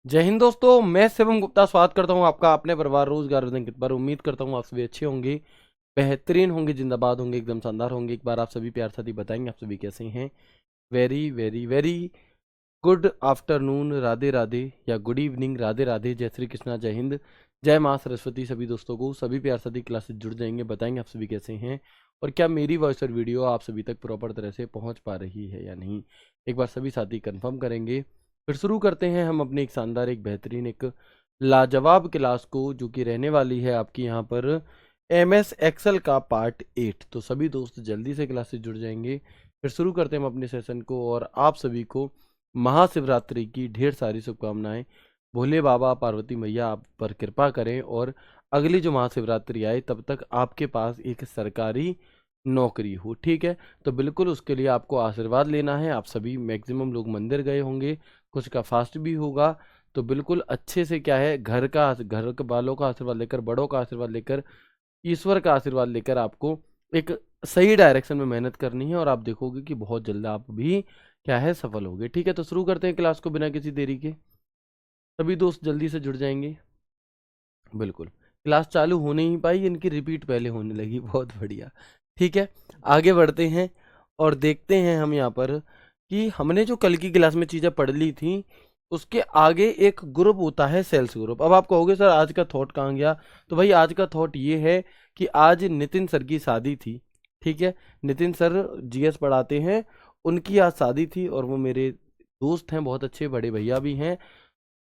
जय हिंद दोस्तों, मैं शिवम गुप्ता स्वागत करता हूं आपका अपने परिवार रोजगार रंकित पर। उम्मीद करता हूं आप सभी अच्छे होंगे, बेहतरीन होंगे, जिंदाबाद होंगे, एकदम शानदार होंगे। एक बार आप सभी प्यार साथी बताएंगे आप सभी कैसे हैं। Very very very good afternoon, Radhe Radhe, या गुड इवनिंग, राधे राधे, जय श्री कृष्णा, जय हिंद, जय माँ सरस्वती। सभी दोस्तों को सभी प्यार साथी क्लासेस जुड़ जाएंगे, बताएंगे आप सभी कैसे हैं और क्या मेरी वॉइस और वीडियो आप सभी तक प्रॉपर तरह से पहुंच पा रही है या नहीं। एक बार सभी साथी कंफर्म करेंगे, फिर शुरू करते हैं हम अपनी एक शानदार, एक बेहतरीन, एक लाजवाब क्लास को, जो कि रहने वाली है आपकी यहाँ पर MS एक्सेल का पार्ट 8। तो सभी दोस्त जल्दी से क्लास से जुड़ जाएंगे, फिर शुरू करते हैं हम अपने सेशन को। और आप सभी को महाशिवरात्रि की ढेर सारी शुभकामनाएं। भोले बाबा पार्वती मैया आप पर कृपा करें और अगली जो महाशिवरात्रि आए तब तक आपके पास एक सरकारी नौकरी हो, ठीक है। तो बिल्कुल उसके लिए आपको आशीर्वाद लेना है। आप सभी मैक्सिमम लोग मंदिर गए होंगे, कुछ का फास्ट भी होगा। तो बिल्कुल अच्छे से क्या है, घर के वालों का आशीर्वाद लेकर, बड़ों का आशीर्वाद लेकर, ईश्वर का आशीर्वाद लेकर आपको एक सही डायरेक्शन में मेहनत करनी है और आप देखोगे कि बहुत जल्द आप भी क्या है, सफल होगे, ठीक है। तो शुरू करते हैं क्लास को बिना किसी देरी के। सभी दोस्त जल्दी से जुड़ जाएंगे। बिल्कुल क्लास चालू हो नहीं पाई, इनकी रिपीट पहले होने लगी, बहुत बढ़िया, ठीक है। आगे बढ़ते हैं और देखते हैं हम यहाँ पर कि हमने जो कल की क्लास में चीज़ें पढ़ ली थी, उसके आगे एक ग्रुप होता है सेल्स ग्रुप। अब आप कहोगे सर आज का थॉट कहाँ गया, तो भाई आज का थॉट ये है कि आज नितिन सर की शादी थी, ठीक है। नितिन सर GS पढ़ाते हैं, उनकी आज शादी थी और वो मेरे दोस्त हैं, बहुत अच्छे बड़े भैया भी हैं।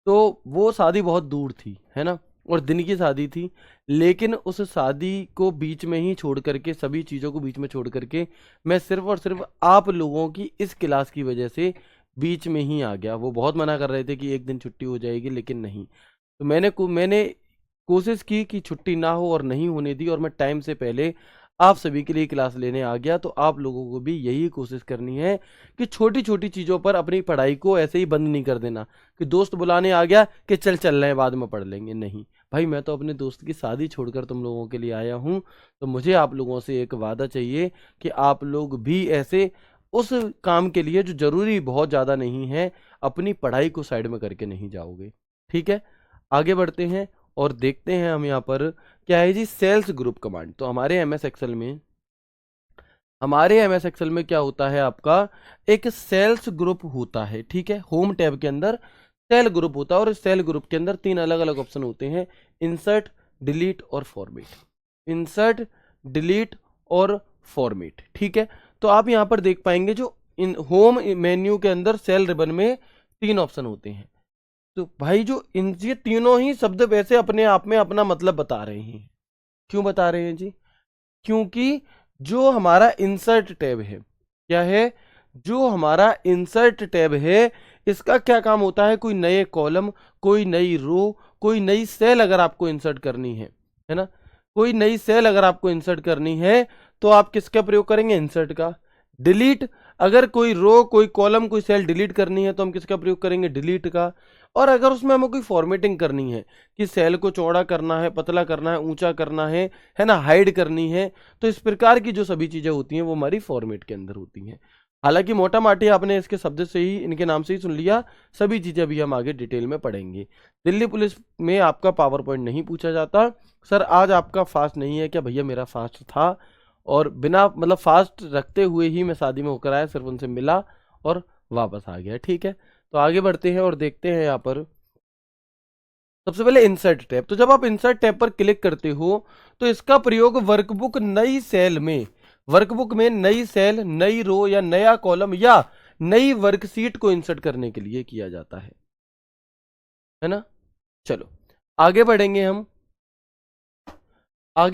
तो वो शादी बहुत दूर थी, है ना, और दिन की शादी थी। लेकिन उस शादी को बीच में ही छोड़ करके, सभी चीज़ों को बीच में छोड़ करके, मैं सिर्फ और सिर्फ आप लोगों की इस क्लास की वजह से बीच में ही आ गया। वो बहुत मना कर रहे थे कि एक दिन छुट्टी हो जाएगी, लेकिन नहीं। तो मैंने कोशिश की कि छुट्टी ना हो और नहीं होने दी, और मैं टाइम से पहले आप सभी के लिए क्लास लेने आ गया। तो आप लोगों को भी यही कोशिश करनी है कि छोटी छोटी चीज़ों पर अपनी पढ़ाई को ऐसे ही बंद नहीं कर देना कि दोस्त बुलाने आ गया कि चल रहे हैं, बाद में पढ़ लेंगे। नहीं भाई, मैं तो अपने दोस्त की शादी छोड़कर तुम लोगों के लिए आया हूँ। तो मुझे आप लोगों से एक वादा चाहिए कि आप लोग भी ऐसे उस काम के लिए जो जरूरी बहुत ज़्यादा नहीं है, अपनी पढ़ाई को साइड में करके नहीं जाओगे, ठीक है। आगे बढ़ते हैं और देखते हैं हम यहाँ पर क्या है जी, सेल्स ग्रुप कमांड। तो हमारे MS एक्सेल में क्या होता है, आपका एक सेल्स ग्रुप होता है, ठीक है। होम टैब के अंदर सेल ग्रुप होता है और इस सेल ग्रुप के अंदर तीन अलग अलग ऑप्शन होते हैं: इंसर्ट, डिलीट और फॉर्मेट। इंसर्ट, डिलीट और फॉर्मेट, ठीक है। तो आप यहाँ पर देख पाएंगे जो इन होम मेन्यू के अंदर सेल रिबन में तीन ऑप्शन होते हैं। तो भाई जो इन ये तीनों ही शब्द वैसे अपने आप में अपना मतलब बता रहे हैं। क्यों बता रहे हैं जी? क्योंकि जो हमारा इंसर्ट टैब है, क्या है, जो हमारा इंसर्ट टैब है, इसका क्या काम होता है, कोई नए कॉलम, कोई नई रो, कोई नई सेल अगर आपको इंसर्ट करनी है ना, कोई नई सेल अगर आपको इंसर्ट करनी है तो आप किसका प्रयोग करेंगे, इंसर्ट का। डिलीट, अगर कोई रो, कोई कॉलम, कोई सेल डिलीट करनी है तो हम किसका प्रयोग करेंगे, डिलीट का। और अगर उसमें हमें कोई फॉर्मेटिंग करनी है कि सेल को चौड़ा करना है, पतला करना है, ऊंचा करना है ना, हाइड करनी है, तो इस प्रकार की जो सभी चीजें होती हैं वो हमारी फॉर्मेट के अंदर होती हैं। हालांकि मोटा माटी आपने इसके शब्द से ही, इनके नाम से ही सुन लिया, सभी चीजें अभी हम आगे डिटेल में पढ़ेंगे। दिल्ली पुलिस में आपका पावर पॉइंट नहीं पूछा जाता। सर आज आपका फास्ट नहीं है क्या? भैया मेरा फास्ट था, और बिना मतलब फास्ट रखते हुए ही मैं शादी में होकर आया, सिर्फ उनसे मिला और वापस आ गया, ठीक है। तो आगे बढ़ते हैं और देखते हैं यहाँ पर सबसे पहले इंसर्ट टैब। तो जब आप इंसर्ट टैब पर क्लिक करते हो तो इसका प्रयोग वर्कबुक में नई सेल, नई रो या नया कॉलम या नई वर्कशीट को इंसर्ट करने के लिए किया जाता है ना। चलो आगे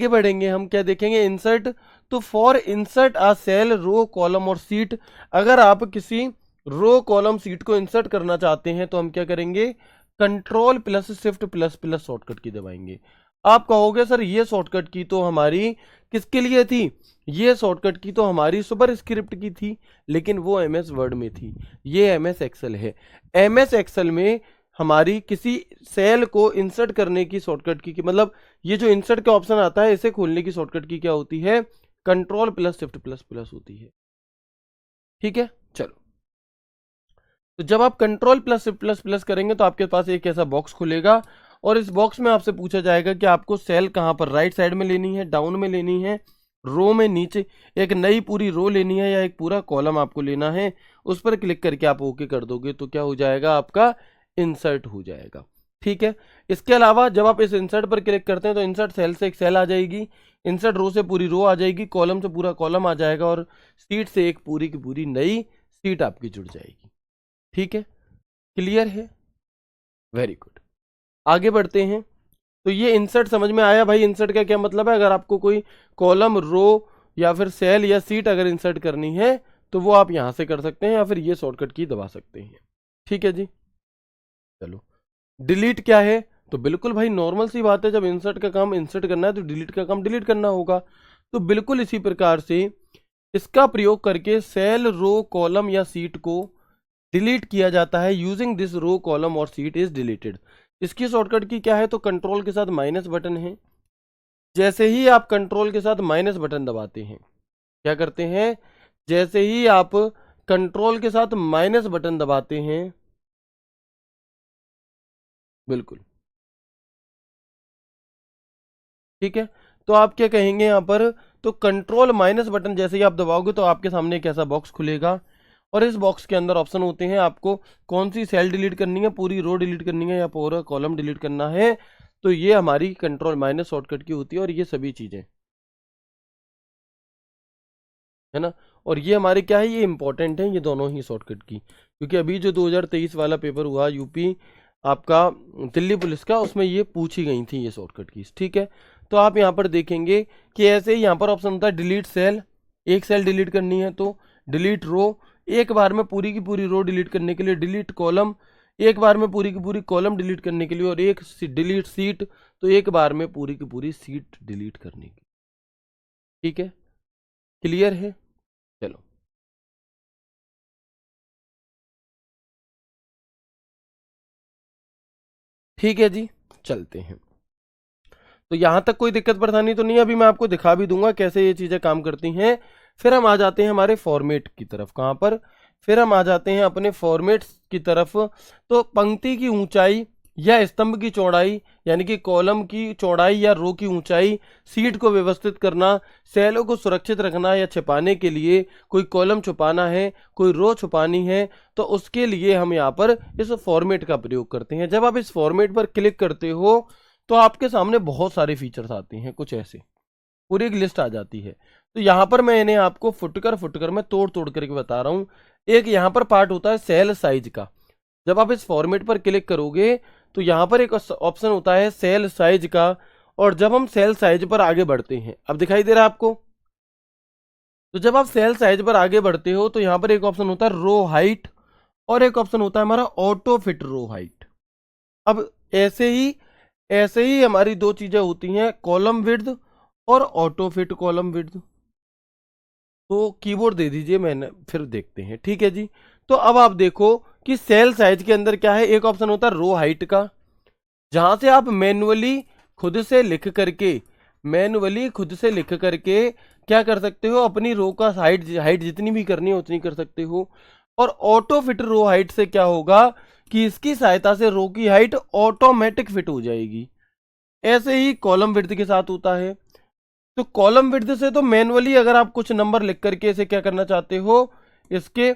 बढ़ेंगे हम क्या देखेंगे, इंसर्ट। तो for insert a cell, row, column और सीट, अगर आप किसी रो, कॉलम, सीट को इंसर्ट करना चाहते हैं तो हम क्या करेंगे, control plus shift plus plus shortcut key दबाएंगे। आप कहोगे सर ये शॉर्टकट की तो हमारी किसके लिए थी, ये शॉर्टकट की तो हमारी सुपर स्क्रिप्ट की थी, लेकिन वो MS वर्ड में थी, ये MS एक्सेल है। MS एक्सेल में हमारी किसी सेल को इंसर्ट करने की शॉर्टकट की मतलब ये जो इंसर्ट का ऑप्शन आता है, इसे खोलने की शॉर्टकट की क्या होती है, control plus shift plus plus होती है, ठीक है। चलो तो जब आप कंट्रोल प्लस प्लस प्लस करेंगे तो आपके पास एक ऐसा बॉक्स खुलेगा और इस बॉक्स में आपसे पूछा जाएगा कि आपको सेल कहाँ पर, राइट साइड में लेनी है, डाउन में लेनी है, रो में नीचे, एक नई पूरी रो लेनी है या एक पूरा कॉलम आपको लेना है। उस पर क्लिक करके आप ओके कर दोगे तो क्या हो जाएगा, आपका इंसर्ट हो जाएगा। ठीक है। इसके अलावा जब आप इस इंसर्ट पर क्लिक करते हैं तो इंसर्ट सेल से एक सेल आ जाएगी, इंसर्ट रो से पूरी रो आ जाएगी, कॉलम से पूरा कॉलम आ जाएगा और सीट से एक पूरी की पूरी नई सीट आपकी जुड़ जाएगी। ठीक है, क्लियर है, वेरी गुड। आगे बढ़ते हैं। तो ये इंसर्ट समझ में आया भाई, इंसर्ट का क्या मतलब है। अगर आपको कोई कॉलम, रो या फिर सेल या सीट अगर इंसर्ट करनी है तो वो आप यहां से कर सकते हैं या फिर ये शॉर्टकट की दबा सकते हैं। ठीक है जी, चलो। डिलीट क्या है, तो बिल्कुल भाई नॉर्मल सी बात है, जब इंसर्ट का काम इंसर्ट करना है तो डिलीट का काम डिलीट करना होगा। तो बिल्कुल इसी प्रकार से इसका प्रयोग करके सेल, रो, कॉलम या सीट को डिलीट किया जाता है। यूजिंग दिस रो, कॉलम और सीट इज डिलीटेड। इसकी शॉर्टकट की क्या है, तो कंट्रोल के साथ माइनस बटन है। जैसे ही आप कंट्रोल के साथ माइनस बटन दबाते हैं, क्या करते हैं, जैसे ही आप कंट्रोल के साथ माइनस बटन दबाते हैं, बिल्कुल ठीक है, तो आप क्या कहेंगे यहां पर, तो कंट्रोल माइनस बटन जैसे ही आप दबाओगे तो आपके सामने एक ऐसा बॉक्स खुलेगा और इस बॉक्स के अंदर ऑप्शन होते हैं, आपको कौन सी सेल डिलीट करनी है, पूरी रो डिलीट करनी है या पूरा कॉलम डिलीट करना है। तो ये हमारी कंट्रोल माइनस शॉर्टकट की होती है और ये सभी चीजें है ना। और ये हमारे क्या है, ये इंपॉर्टेंट है ये दोनों ही शॉर्टकट की, क्योंकि अभी जो 2023 वाला पेपर हुआ यूपी आपका दिल्ली पुलिस का, उसमें ये पूछी गई थी ये शॉर्टकट कीज। ठीक है, तो आप यहाँ पर देखेंगे कि ऐसे ही यहाँ पर ऑप्शन होता है डिलीट सेल, एक सेल डिलीट करनी है तो डिलीट रो, एक बार में पूरी की पूरी रो डिलीट करने के लिए डिलीट कॉलम, एक बार में पूरी की पूरी कॉलम डिलीट करने के लिए, और एक डिलीट सीट, तो एक बार में पूरी की पूरी सीट डिलीट करने की। ठीक है, क्लियर है, चलो। ठीक है जी, चलते हैं। तो यहां तक कोई दिक्कत परेशानी तो नहीं, अभी मैं आपको दिखा भी दूंगा कैसे ये चीजें काम करती हैं। फिर हम आ जाते हैं हमारे फॉर्मेट की तरफ, कहां पर, फिर हम आ जाते हैं अपने फॉर्मेट की तरफ। तो पंक्ति की ऊंचाई या स्तंभ की चौड़ाई, यानी कि कॉलम की चौड़ाई या रो की ऊंचाई, सीट को व्यवस्थित करना, सेलों को सुरक्षित रखना या छिपाने के लिए, कोई कॉलम छुपाना है, कोई रो छुपानी है, तो उसके लिए हम यहाँ पर इस फॉर्मेट का प्रयोग करते हैं। जब आप इस फॉर्मेट पर क्लिक करते हो तो आपके सामने बहुत सारे फीचर्स आते हैं, कुछ ऐसे पूरी एक लिस्ट आ जाती है। तो यहाँ पर मैं इन्हें आपको फुटकर फुटकर मैं तोड़ तोड़ करके बता रहा हूँ। एक यहाँ पर पार्ट होता है सेल साइज का। जब आप इस फॉर्मेट पर क्लिक करोगे तो यहाँ पर एक ऑप्शन होता है सेल साइज का, और जब हम सेल साइज पर आगे बढ़ते हैं, अब दिखाई दे रहा है आपको, तो जब आप सेल साइज पर आगे बढ़ते हो तो यहाँ पर एक ऑप्शन होता है रो हाइट और एक ऑप्शन होता है हमारा ऑटो फिट रो हाइट। अब ऐसे ही हमारी दो चीजें होती हैं, कॉलम विड्थ और ऑटो फिट कॉलम विड्थ। तो कीबोर्ड दे दीजिए, मैंने फिर देखते हैं। ठीक है जी, तो अब आप देखो कि सेल साइज के अंदर क्या है, एक ऑप्शन होता है रो हाइट का, जहां से आप मैनुअली खुद से लिख करके क्या कर सकते हो, अपनी रो का हाइट जितनी भी करनी है उतनी कर सकते हो। और ऑटो फिट रो हाइट से क्या होगा कि इसकी सहायता से रो की हाइट ऑटोमेटिक फिट हो जाएगी। ऐसे ही कॉलम विड्थ के साथ होता है। तो कॉलम विड्थ से तो मैनुअली अगर आप कुछ नंबर लिख करके इसे क्या करना चाहते हो, इसके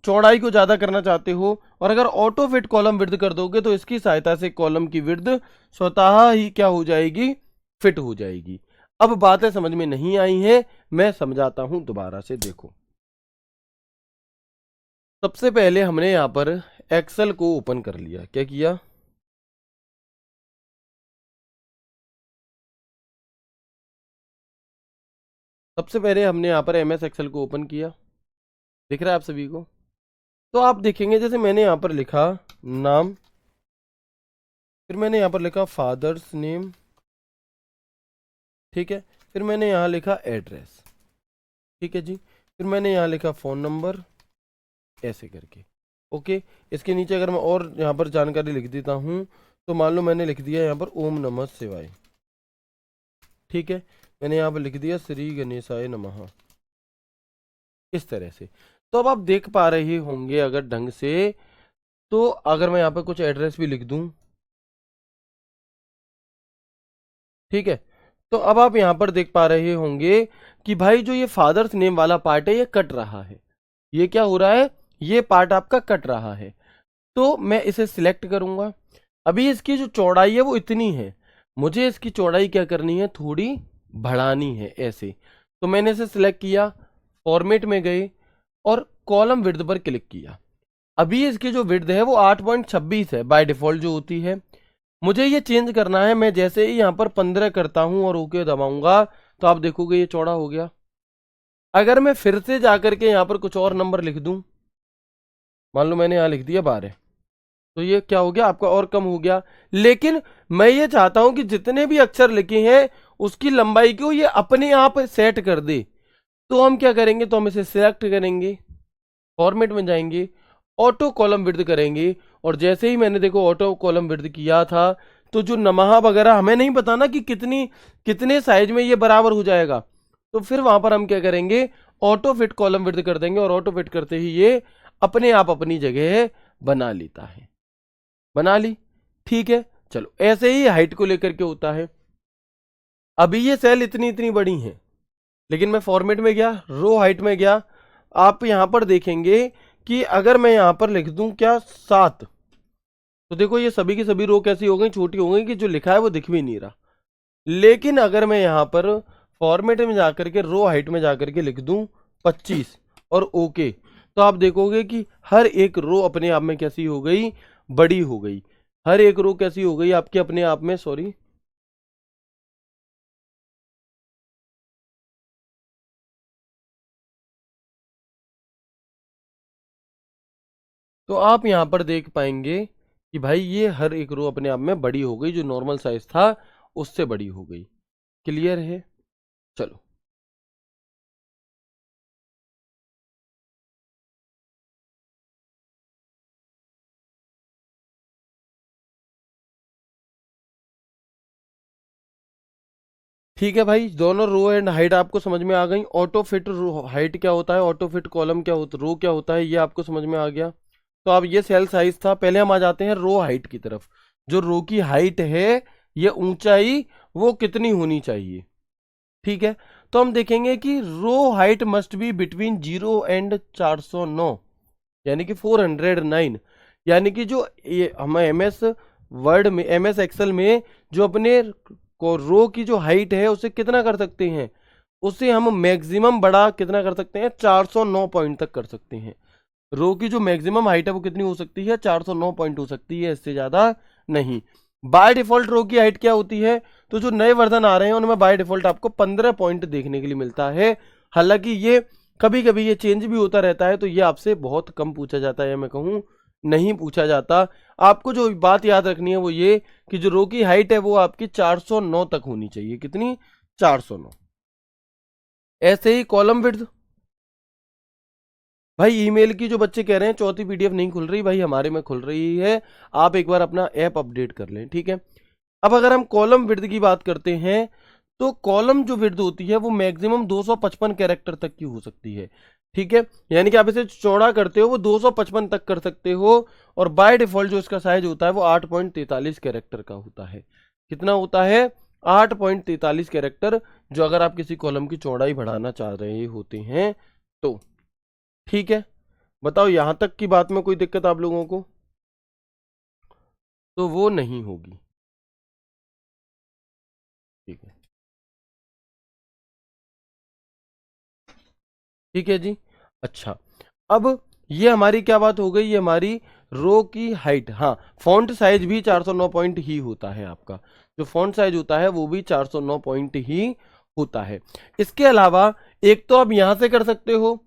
चौड़ाई को ज्यादा करना चाहते हो, और अगर ऑटो फिट कॉलम विड्थ कर दोगे तो इसकी सहायता से कॉलम की विड्थ स्वतः ही क्या हो जाएगी, फिट हो जाएगी। अब बातें समझ में नहीं आई हैं, मैं समझाता हूं दोबारा से, देखो। सबसे पहले हमने यहां पर एक्सेल को ओपन कर लिया, क्या किया, सबसे पहले हमने यहां पर एमएस एक्सेल को ओपन किया, दिख रहा है आप सभी को। तो आप देखेंगे जैसे मैंने यहां पर लिखा नाम, फिर मैंने यहां पर लिखा फादर्स नेम, ठीक है, फिर मैंने यहां लिखा एड्रेस, ठीक है जी, फिर मैंने यहां लिखा फ़ोन नंबर, ऐसे करके। ओके, इसके नीचे अगर मैं और यहाँ पर जानकारी लिख देता हूँ, तो मान लो मैंने लिख दिया यहाँ पर ओम नमः शिवाय, ठीक है, मैंने यहाँ पर लिख दिया श्री गणेशाय नमः, इस तरह से। तो अब आप देख पा रहे होंगे अगर ढंग से, तो अगर मैं यहाँ पे कुछ एड्रेस भी लिख दूं, ठीक है, तो अब आप यहाँ पर देख पा रहे होंगे कि भाई जो ये फादर्स नेम वाला पार्ट है ये कट रहा है। ये क्या हो रहा है, ये पार्ट आपका कट रहा है। तो मैं इसे सिलेक्ट करूंगा। अभी इसकी जो चौड़ाई है वो इतनी है, मुझे इसकी चौड़ाई क्या करनी है, थोड़ी बढ़ानी है ऐसे। तो मैंने इसे सिलेक्ट किया, फॉर्मेट में गए और कॉलम विड्थ पर क्लिक किया। अभी इसकी जो विड्थ है वो 8.26 है बाय डिफॉल्ट जो होती है। मुझे ये चेंज करना है। मैं जैसे ही यहाँ पर 15 करता हूं और ओके दबाऊंगा तो आप देखोगे ये चौड़ा हो गया। अगर मैं फिर से जाकर के यहाँ पर कुछ और नंबर लिख दूं, मान लो मैंने यहाँ लिख दिया 12, तो ये क्या हो गया आपका, और कम हो गया। लेकिन मैं ये चाहता हूं कि जितने भी अक्षर लिखे हैं उसकी लंबाई को ये अपने आप सेट कर दे। तो हम क्या करेंगे, तो हम इसे सिलेक्ट करेंगे, फॉर्मेट में जाएंगे, ऑटो कॉलम विड्थ करेंगे। और जैसे ही मैंने देखो ऑटो कॉलम विड्थ किया था, तो जो नमहा वगैरह हमें नहीं पता ना कि कितने साइज में ये बराबर हो जाएगा, तो फिर वहां पर हम क्या करेंगे, ऑटो फिट कॉलम विड्थ कर देंगे। और ऑटो फिट करते ही ये अपने आप अपनी जगह बना लेता है। बना ली, ठीक है। चलो ऐसे ही हाइट को लेकर के होता है। अभी ये सेल इतनी इतनी बड़ी है, लेकिन मैं फॉर्मेट में गया, रो हाइट में गया। आप यहां पर देखेंगे कि अगर मैं यहां पर लिख दूं क्या 7, तो देखो ये सभी की सभी रो कैसी हो गई, छोटी हो गई कि जो लिखा है वो दिख भी नहीं रहा। लेकिन अगर मैं यहां पर फॉर्मेट में जाकर के रो हाइट में जाकर के लिख दूं 25 और ओके, तो आप देखोगे कि हर एक रो अपने आप में कैसी हो गई, बड़ी हो गई। हर एक रो कैसी हो गई आपके अपने आप में, सॉरी, तो आप यहां पर देख पाएंगे कि भाई ये हर एक रो अपने आप में बड़ी हो गई, जो नॉर्मल साइज था उससे बड़ी हो गई। क्लियर है? चलो, ठीक है भाई, दोनों रो एंड हाइट आपको समझ में आ गई। ऑटो फिट हाइट क्या होता है, ऑटो फिट कॉलम क्या होता, रो क्या होता है, ये आपको समझ में आ गया। तो अब ये सेल साइज था। पहले हम आ जाते हैं रो हाइट की तरफ। जो रो की हाइट है, ये ऊंचाई वो कितनी होनी चाहिए, ठीक है। तो हम देखेंगे कि row height must be between 0 and 409, यानी कि 409। यानी कि जो ये हम एमएस वर्ड में, एमएस एक्सेल में जो अपने को रो की जो हाइट है उसे कितना कर सकते हैं, उसे हम मैक्सिमम बड़ा कितना कर सकते हैं, 409 पॉइंट तक कर सकते हैं। रो की जो मैक्सिमम हाइट है वो कितनी हो सकती है, 409 पॉइंट हो सकती है, इससे ज्यादा नहीं। बाय डिफॉल्ट रो की हाइट क्या होती है, तो जो नए वर्जन आ रहे हैं उनमें बाय डिफॉल्ट आपको 15 पॉइंट देखने के लिए मिलता है। हालांकि ये कभी कभी ये चेंज भी होता रहता है, तो ये आपसे बहुत कम पूछा जाता है, मैं कहूँ नहीं पूछा जाता। आपको जो बात याद रखनी है वो ये कि जो रो की हाइट है वो आपकी 409 तक होनी चाहिए। कितनी, 409। ऐसे ही कॉलम विड्थ, भाई ईमेल की जो बच्चे कह रहे हैं चौथी पीडीएफ नहीं खुल रही, भाई हमारे में खुल रही है। आप एक बार अपना ऐप अपडेट कर लें, ठीक है। अब अगर हम कॉलम विड्थ की बात करते हैं, तो कॉलम जो विड्थ होती है वो मैक्सिमम 255 कैरेक्टर तक की हो सकती है, ठीक है। यानी कि आप इसे चौड़ा करते हो वो 255 तक कर सकते हो। और बाय डिफॉल्ट जो इसका साइज होता है वो 8.43 कैरेक्टर का होता है। कितना होता है, 8.43 कैरेक्टर, जो अगर आप किसी कॉलम की चौड़ाई बढ़ाना चाह रहे होते हैं तो, ठीक है। बताओ यहां तक की बात में कोई दिक्कत आप लोगों को, तो वो नहीं होगी, ठीक है। ठीक है जी। अच्छा, अब ये हमारी क्या बात हो गई, ये हमारी रो की हाइट। हाँ, फॉन्ट साइज भी 409 पॉइंट ही होता है आपका। जो फॉन्ट साइज होता है वो भी 409 पॉइंट ही होता है। इसके अलावा एक तो आप यहां से कर सकते हो,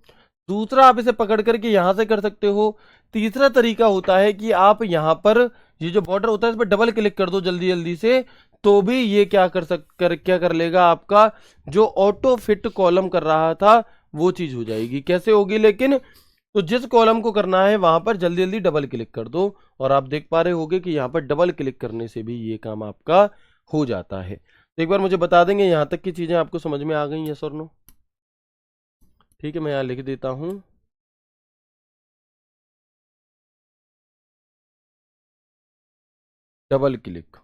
दूसरा आप इसे पकड़ करके यहां से कर सकते हो, तीसरा तरीका होता है कि आप यहां पर ये जो बॉर्डर होता है इस पर डबल क्लिक कर दो जल्दी जल्दी से, तो भी ये क्या कर लेगा, आपका जो ऑटो फिट कॉलम कर रहा था वो चीज हो जाएगी। कैसे होगी लेकिन, तो जिस कॉलम को करना है वहां पर जल्दी जल्दी डबल क्लिक कर दो, और आप देख पा रहे होगे कि यहाँ पर डबल क्लिक करने से भी ये काम आपका हो जाता है। तो एक बार मुझे बता देंगे यहाँ तक की चीजें आपको समझ में आ गई, यस और नो? ठीक है, मैं यहाँ लिख देता हूँ double click,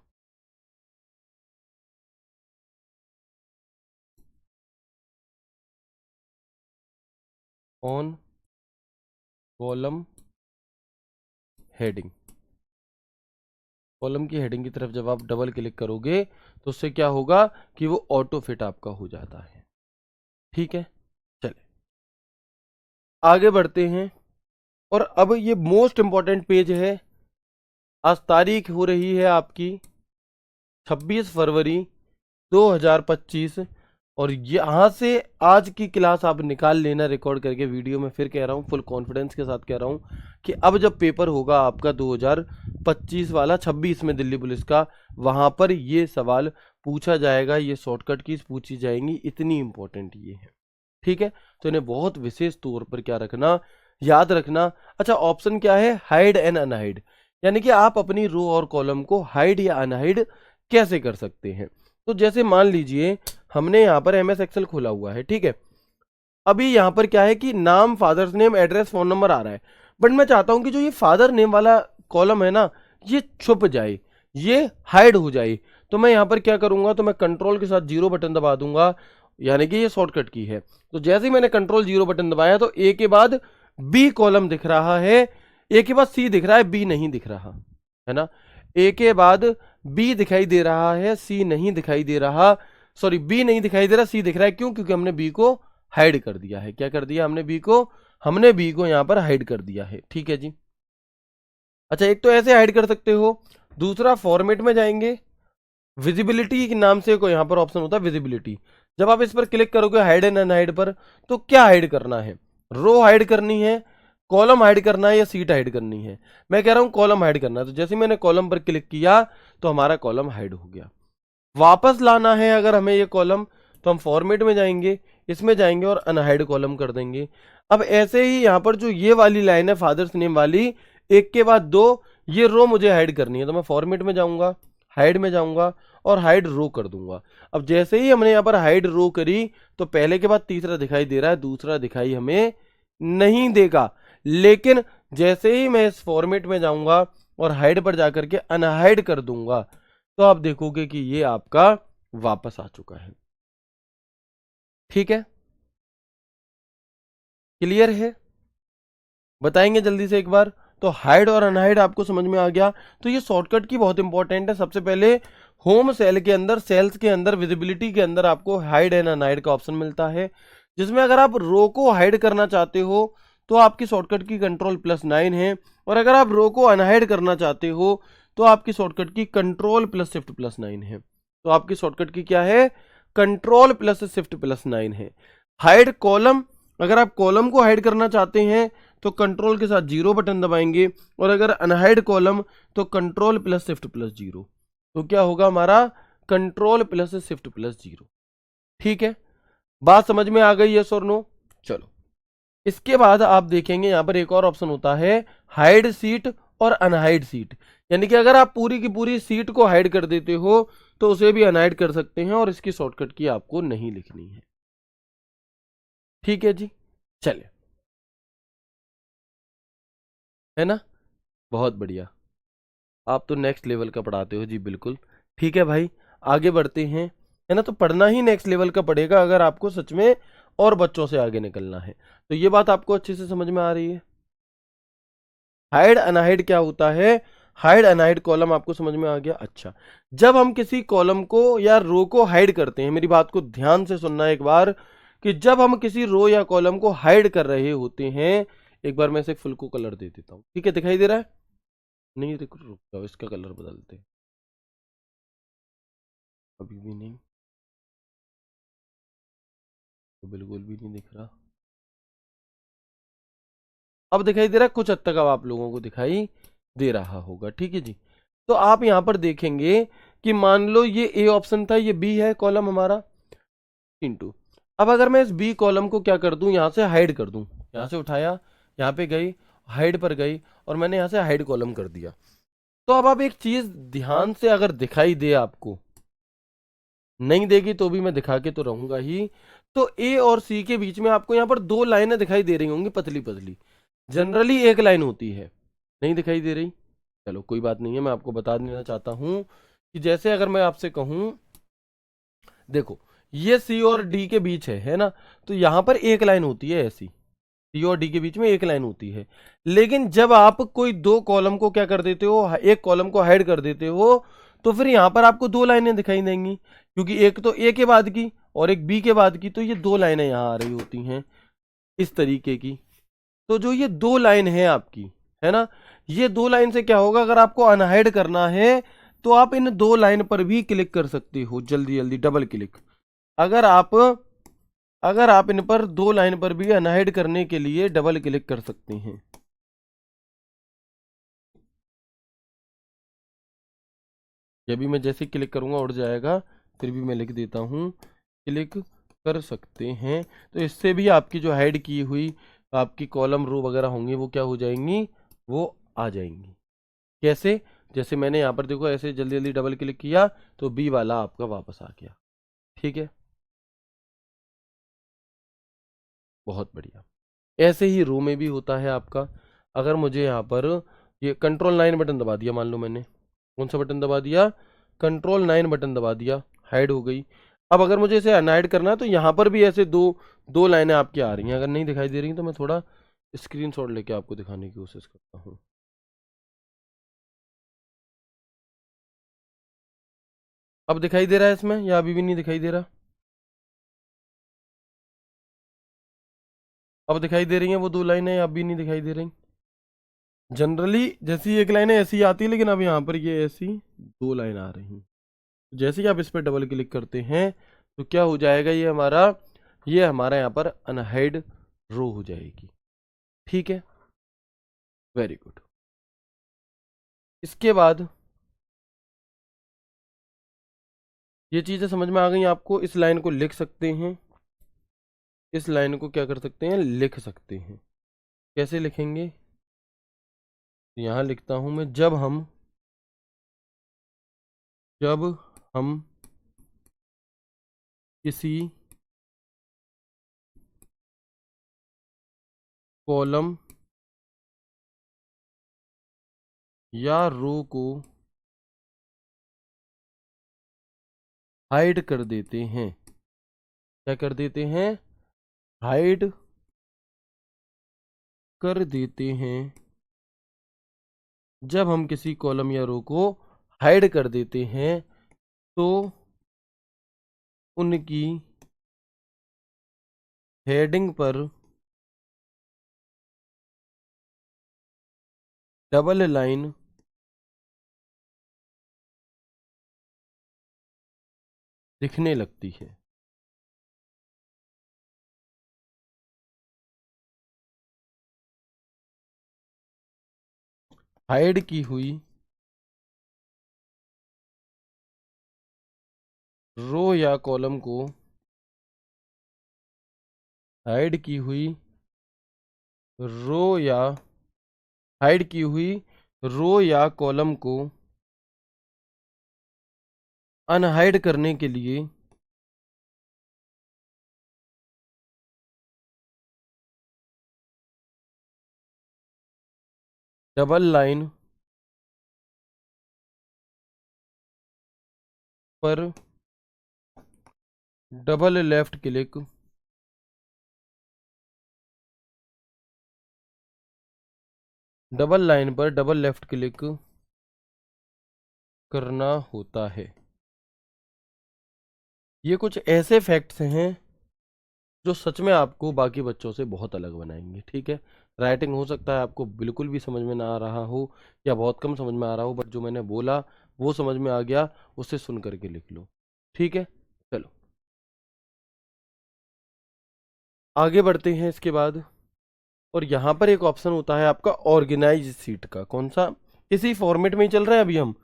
on column heading. Column की हेडिंग की तरफ जब आप डबल क्लिक करोगे तो उससे क्या होगा कि वो ऑटो फिट आपका हो जाता है। ठीक है, चलिए आगे बढ़ते हैं। और अब ये मोस्ट इंपॉर्टेंट पेज है। आज तारीख हो रही है आपकी 26 फरवरी 2025, और यहाँ से आज की क्लास आप निकाल लेना रिकॉर्ड करके वीडियो में। फिर कह रहा हूँ, फुल कॉन्फिडेंस के साथ कह रहा हूँ कि अब जब पेपर होगा आपका 2025 वाला 26 में दिल्ली पुलिस का, वहाँ पर ये सवाल पूछा जाएगा, ये शॉर्टकट कीज पूछी जाएंगी, इतनी इंपॉर्टेंट ये है। ठीक है, तो इन्हें बहुत विशेष तौर पर क्या रखना, याद रखना। अच्छा, ऑप्शन क्या है, हाइड एंड अनहाइड, यानी कि आप अपनी रो और कॉलम को हाइड या अनहाइड कैसे कर सकते हैं। तो जैसे मान लीजिए हमने यहाँ पर MS एक्सेल खोला हुआ है, ठीक है। अभी यहाँ पर क्या है कि नाम, father's name, address, phone number आ रहा है, बट मैं चाहता हूं कि जो ये फादर नेम वाला कॉलम है ना, ये छुप जाए, ये हाइड हो जाए। तो मैं यहाँ पर क्या करूंगा, तो मैं कंट्रोल के साथ 0 बटन दबा दूंगा, यानी कि ये शॉर्टकट की है। तो जैसे ही मैंने कंट्रोल 0 बटन दबाया तो ए के बाद बी कॉलम दिख रहा है, ए के बाद सी दिख रहा है, बी नहीं दिख रहा है ना। ए के बाद बी दिखाई दे रहा है, सी नहीं दिखाई दे रहा, सॉरी बी नहीं दिखाई दे रहा, सी दिख रहा है। क्यों? क्योंकि हमने बी को हाइड कर दिया है। क्या कर दिया हमने? हमने बी को यहां पर हाइड कर दिया है। ठीक है जी। अच्छा, एक तो ऐसे हाइड कर सकते हो, दूसरा फॉर्मेट में जाएंगे, विजिबिलिटी के नाम से कोई यहां पर ऑप्शन होता है विजिबिलिटी। जब आप इस पर क्लिक करोगे हाइड एंड अनहाइड पर, तो क्या हाइड करना है? रो हाइड करनी है, कॉलम हाइड करना है, या सीट हाइड करनी है? मैं कह रहा हूं कॉलम हाइड करना है। तो जैसे मैंने कॉलम पर क्लिक किया तो हमारा कॉलम हाइड हो गया। वापस लाना है अगर हमें ये कॉलम, तो हम फॉर्मेट में जाएंगे, इसमें जाएंगे और अनहाइड कॉलम कर देंगे। अब ऐसे ही यहां पर जो ये वाली लाइन है फादर्स नेम वाली, एक के बाद दो, ये रो मुझे हाइड करनी है, तो मैं फॉर्मेट में जाऊंगा, हाइड में जाऊंगा और हाइड रो कर दूंगा। अब जैसे ही हमने यहाँ पर हाइड रो करी तो पहले के बाद तीसरा दिखाई दे रहा है, दूसरा दिखाई हमें नहीं देगा। लेकिन जैसे ही मैं इस फॉर्मेट में जाऊंगा और हाइड पर जाकर के अनहाइड कर दूंगा, तो आप देखोगे कि ये आपका वापस आ चुका है। ठीक है, क्लियर है? बताएंगे जल्दी से एक बार। तो हाइड और अनहाइड आपको समझ में आ गया। तो ये शॉर्टकट की बहुत इंपॉर्टेंट है। सबसे पहले होम सेल के अंदर, सेल्स के अंदर, विजिबिलिटी के अंदर आपको हाइड एंड अनहाइड का ऑप्शन मिलता है, जिसमें अगर आप रो को हाइड करना चाहते हो तो आपकी शॉर्टकट की कंट्रोल+9 है, और अगर आप रो को अनहाइड करना चाहते हो तो आपकी शॉर्टकट की कंट्रोल+Shift+9 है। तो आपकी शॉर्टकट की क्या है? कंट्रोल+Shift+9 है। हाइड कॉलम, अगर आप कॉलम को हाइड करना चाहते हैं तो कंट्रोल के साथ 0 बटन दबाएंगे, और अगर अनहाइड कॉलम तो कंट्रोल+Shift+0। तो क्या होगा हमारा? कंट्रोल+Shift+0। ठीक है, बात समझ में आ गई? यस और नो? चलो, इसके बाद आप देखेंगे यहां पर एक और ऑप्शन होता है, हाइड सीट और अनहाइड सीट। यानी कि अगर आप पूरी की पूरी सीट को हाइड कर देते हो तो उसे भी अनहाइड कर सकते हैं, और इसकी शॉर्टकट की आपको नहीं लिखनी है। ठीक है जी, चलिए, है ना? बहुत बढ़िया, आप तो नेक्स्ट लेवल का पढ़ाते हो जी, बिल्कुल ठीक है भाई। आगे बढ़ते हैं, है ना? तो पढ़ना ही नेक्स्ट लेवल का पड़ेगा अगर आपको सच में और बच्चों से आगे निकलना है। तो ये बात आपको अच्छे से समझ में आ रही है? हाइड अनहाइड क्या होता है, हाइड अनहाइड कॉलम आपको समझ में आ गया। अच्छा, जब हम किसी कॉलम को या रो को हाइड करते हैं, मेरी बात को ध्यान से सुनना एक बार, कि जब हम किसी रो या कॉलम को हाइड कर रहे होते हैं, एक बार मैं इसे फुल को कलर दे देता हूं। ठीक है, दिखाई दे रहा है? नहीं, रुक रुक जाओ, इसका कलर बदलते हैं। अभी भी नहीं, तो बिल्कुल भी नहीं दिख रहा। अब दिखाई दे रहा है? कुछ हद तक अब आप लोगों को दिखाई दे रहा होगा। ठीक है जी। तो आप यहां पर देखेंगे कि मान लो ये ए ऑप्शन था, ये बी है कॉलम हमारा, इंटू। अब अगर मैं इस बी कॉलम को क्या कर दूं, यहां से हाइड कर दूं, यहां से उठाया, यहां पे गई, हाइड पर गई, और मैंने यहां से हाइड कॉलम कर दिया। तो अब आप एक चीज ध्यान से, अगर दिखाई दे आपको, नहीं देगी तो भी मैं दिखा के तो रहूंगा ही। तो ए और सी के बीच में आपको यहां पर दो लाइनें दिखाई दे रही होंगी, पतली पतली। जनरली एक लाइन होती है, नहीं दिखाई दे रही? चलो कोई बात नहीं है, मैं आपको बता देना चाहता हूँ कि जैसे अगर मैं आपसे कहूँ, देखो ये सी और डी के बीच है ना, तो यहाँ पर एक लाइन होती है ऐसी, सी और डी के बीच में एक लाइन होती है। लेकिन जब आप कोई दो कॉलम को क्या कर देते हो, एक कॉलम को हाइड कर देते हो, तो फिर यहाँ पर आपको दो लाइनें दिखाई देंगी, क्योंकि एक तो ए के बाद की और एक बी के बाद की, तो ये दो लाइनें यहाँ आ रही होती हैं इस तरीके की। तो जो ये दो लाइन है आपकी, है ना, ये दो लाइन से क्या होगा, अगर आपको अनहाइड करना है तो आप इन दो लाइन पर भी क्लिक कर सकते हो, जल्दी जल्दी डबल क्लिक। अगर आप अगर आप इन पर दो लाइन पर भी अनहाइड करने के लिए डबल क्लिक कर सकते हैं। ये भी मैं जैसे क्लिक करूंगा उड़ जाएगा, फिर भी मैं लिख देता हूं क्लिक कर सकते हैं। तो इससे भी आपकी जो हाइड की हुई आपकी कॉलम रो वगैरह होंगी वो क्या हो जाएंगी, वो आ जाएंगी। कैसे, जैसे मैंने यहाँ पर देखो ऐसे जल्दी जल्दी डबल क्लिक किया तो बी वाला आपका वापस आ गया। ठीक है, बहुत बढ़िया। ऐसे ही रो में भी होता है आपका। अगर मुझे यहाँ पर ये कंट्रोल 9 बटन दबा दिया, मान लो मैंने कौन सा बटन दबा दिया, कंट्रोल 9 बटन दबा दिया, हाइड हो गई। अब अगर मुझे इसे अनहाइड करना है तो यहाँ पर भी ऐसे दो दो लाइनें आपकी आ रही हैं। अगर नहीं दिखाई दे रही तो मैं थोड़ा स्क्रीनशॉट लेके आपको दिखाने की कोशिश करता हूँ। अब दिखाई दे रहा है इसमें या अभी भी नहीं दिखाई दे रहा? अब दिखाई दे रही हैं वो दो लाइनें या अभी नहीं दिखाई दे रही? जनरली जैसी एक लाइन ऐसी आती है, लेकिन अब यहाँ पर ये ऐसी दो लाइन आ रही हैं। जैसे ही आप इस पर डबल क्लिक करते हैं तो क्या हो जाएगा, ये हमारा यहाँ पर अनहाइड रो हो जाएगी। ठीक है, वेरी गुड। इसके बाद ये चीज़ें समझ में आ गई आपको। इस लाइन को लिख सकते हैं, इस लाइन को क्या कर सकते हैं, लिख सकते हैं। कैसे लिखेंगे, यहाँ लिखता हूं मैं, जब हम किसी कॉलम या रो को हाइड कर देते हैं, क्या कर देते हैं, हाइड कर देते हैं। जब हम किसी कॉलम या रो को हाइड कर देते हैं तो उनकी हेडिंग पर डबल लाइन दिखने लगती है। हाइड की हुई रो या कॉलम को, हाइड की हुई रो या हाइड की हुई रो या कॉलम को अनहाइड करने के लिए डबल लाइन पर double left click double line पर डबल लेफ्ट क्लिक करना होता है। ये कुछ ऐसे फैक्ट्स हैं जो सच में आपको बाकी बच्चों से बहुत अलग बनाएंगे। ठीक है, राइटिंग हो सकता है आपको बिल्कुल भी समझ में ना आ रहा हो या बहुत कम समझ में आ रहा हो, बट जो मैंने बोला वो समझ में आ गया, उसे सुन करके लिख लो। ठीक है, चलो आगे बढ़ते हैं इसके बाद। और यहाँ पर एक ऑप्शन होता है आपका ऑर्गेनाइज सीट का। कौन सा, इसी फॉर्मेट में ही चल रहा है अभी हम।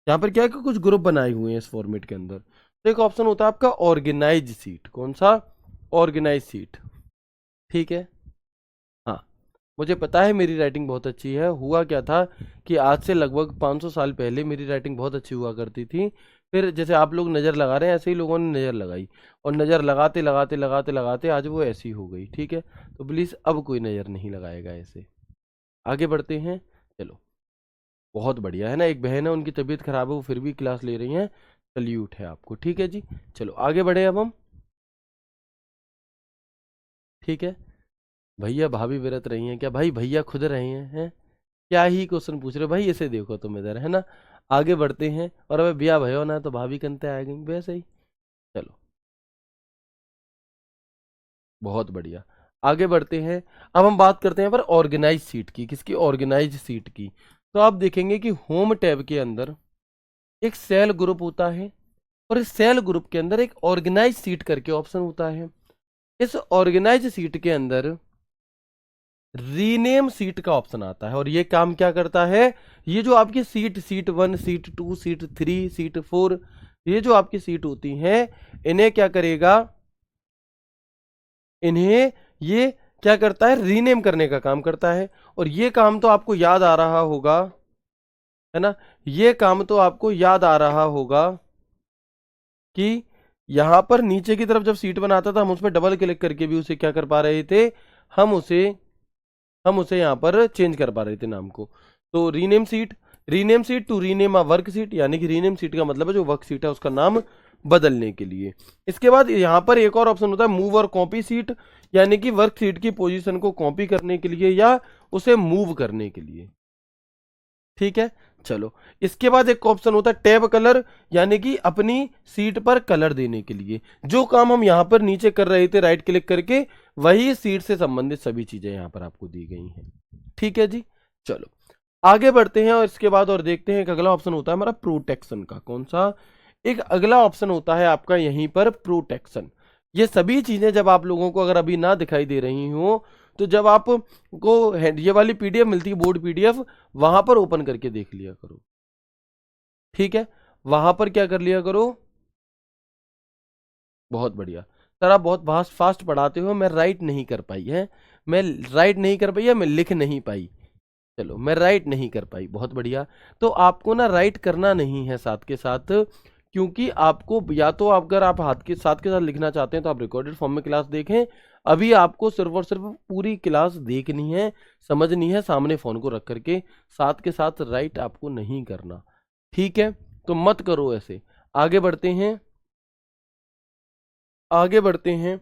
यहाँ पर क्या है कि कुछ ग्रुप बनाए हुए हैं इस फॉर्मेट के अंदर, तो एक ऑप्शन होता है आपका ऑर्गेनाइज सीट। कौन सा, ऑर्गेनाइज सीट। ठीक है, हाँ, मुझे पता है मेरी राइटिंग बहुत अच्छी है। हुआ क्या था कि आज से लगभग 500 साल पहले मेरी राइटिंग बहुत अच्छी हुआ करती थी। फिर जैसे आप लोग नज़र लगा रहे हैं ऐसे ही लोगों ने नज़र लगाई, और नज़र लगाते लगाते लगाते लगाते आज वो ऐसी हो गई। ठीक है, तो प्लीज़ अब कोई नज़र नहीं लगाएगा ऐसे। आगे बढ़ते हैं, चलो। बहुत बढ़िया है ना। एक बहन है, उनकी तबीयत खराब है, वो फिर भी क्लास ले रही हैं, सल्यूट है आपको। ठीक है जी, चलो आगे बढ़े अब हम। ठीक है, भैया भाभी व्रत रही हैं क्या? भाई भैया खुद रहे हैं? क्या ही क्वेश्चन पूछ रहे हो भाई, इसे देखो तुम इधर, है ना। आगे बढ़ते हैं, और अब ब्याह भयो ना तो भाभी कंते आ गई वैसे ही। चलो, बहुत बढ़िया। आगे बढ़ते हैं। अब हम बात करते हैं पर ऑर्गेनाइज सीट की। किसकी? ऑर्गेनाइज सीट की। तो आप देखेंगे कि होम टैब के अंदर एक सेल ग्रुप होता है, और इस सेल ग्रुप के अंदर एक ऑर्गेनाइज सीट करके ऑप्शन होता है। इस ऑर्गेनाइज सीट के अंदर रीनेम सीट का ऑप्शन आता है, और ये काम क्या करता है? ये जो आपकी seat, seat 1, seat 2, seat 3, seat 4, ये जो आपकी सीट होती हैं, इन्हें क्या करेगा? इन्हें ये क्या करता है? रीनेम करने का काम करता है। और ये काम तो आपको याद आ रहा होगा, है ना। ये काम तो आपको याद आ रहा होगा कि यहां पर नीचे की तरफ जब सीट बनाता था, हम उस पर डबल क्लिक करके भी उसे क्या कर पा रहे थे? हम उसे हम उसे यहाँ पर चेंज कर पा रहे थे नाम को। तो rename sheet to rename a worksheet, यानी कि रीनेम सीट का मतलब है जो वर्क सीट है उसका नाम बदलने के लिए। इसके बाद यहाँ पर एक और ऑप्शन होता है मूव और कॉपी सीट, यानी कि वर्क सीट की पोजीशन को कॉपी करने के लिए या उसे मूव करने के लिए। ठीक है, चलो। इसके बाद एक ऑप्शन होता है टैब कलर, यानी कि अपनी सीट पर कलर देने के लिए। जो काम हम यहां पर नीचे कर रहे थे राइट क्लिक करके, वही सीट से संबंधित सभी चीजें यहां पर आपको दी गई हैं। ठीक है जी, चलो आगे बढ़ते हैं, और इसके बाद और देखते हैं एक अगला ऑप्शन होता है हमारा प्रोटेक्शन का। कौन सा? एक अगला ऑप्शन होता है आपका यहीं पर प्रोटेक्शन। ये सभी चीजें जब आप लोगों को अगर अभी ना दिखाई दे रही हो, तो जब आप को ये वाली पीडीएफ मिलती है, बोर्ड पीडीएफ, वहां पर ओपन करके देख लिया करो। ठीक है, वहां पर क्या कर लिया करो। बहुत बढ़िया। सर आप बहुत फास्ट फास्ट पढ़ाते हो, मैं राइट नहीं कर पाई है, मैं राइट नहीं कर पाई है, मैं लिख नहीं पाई। चलो, मैं राइट नहीं कर पाई, बहुत बढ़िया। तो आपको ना राइट करना नहीं है साथ के साथ, क्योंकि आपको या तो अगर आप हाथ के साथ लिखना चाहते हैं तो आप रिकॉर्डेड फॉर्म में क्लास देखें। अभी आपको सिर्फ और सिर्फ पूरी क्लास देखनी है, समझनी है, सामने फोन को रख करके। साथ के साथ राइट आपको नहीं करना। ठीक है, तो मत करो ऐसे। आगे बढ़ते हैं, आगे बढ़ते हैं।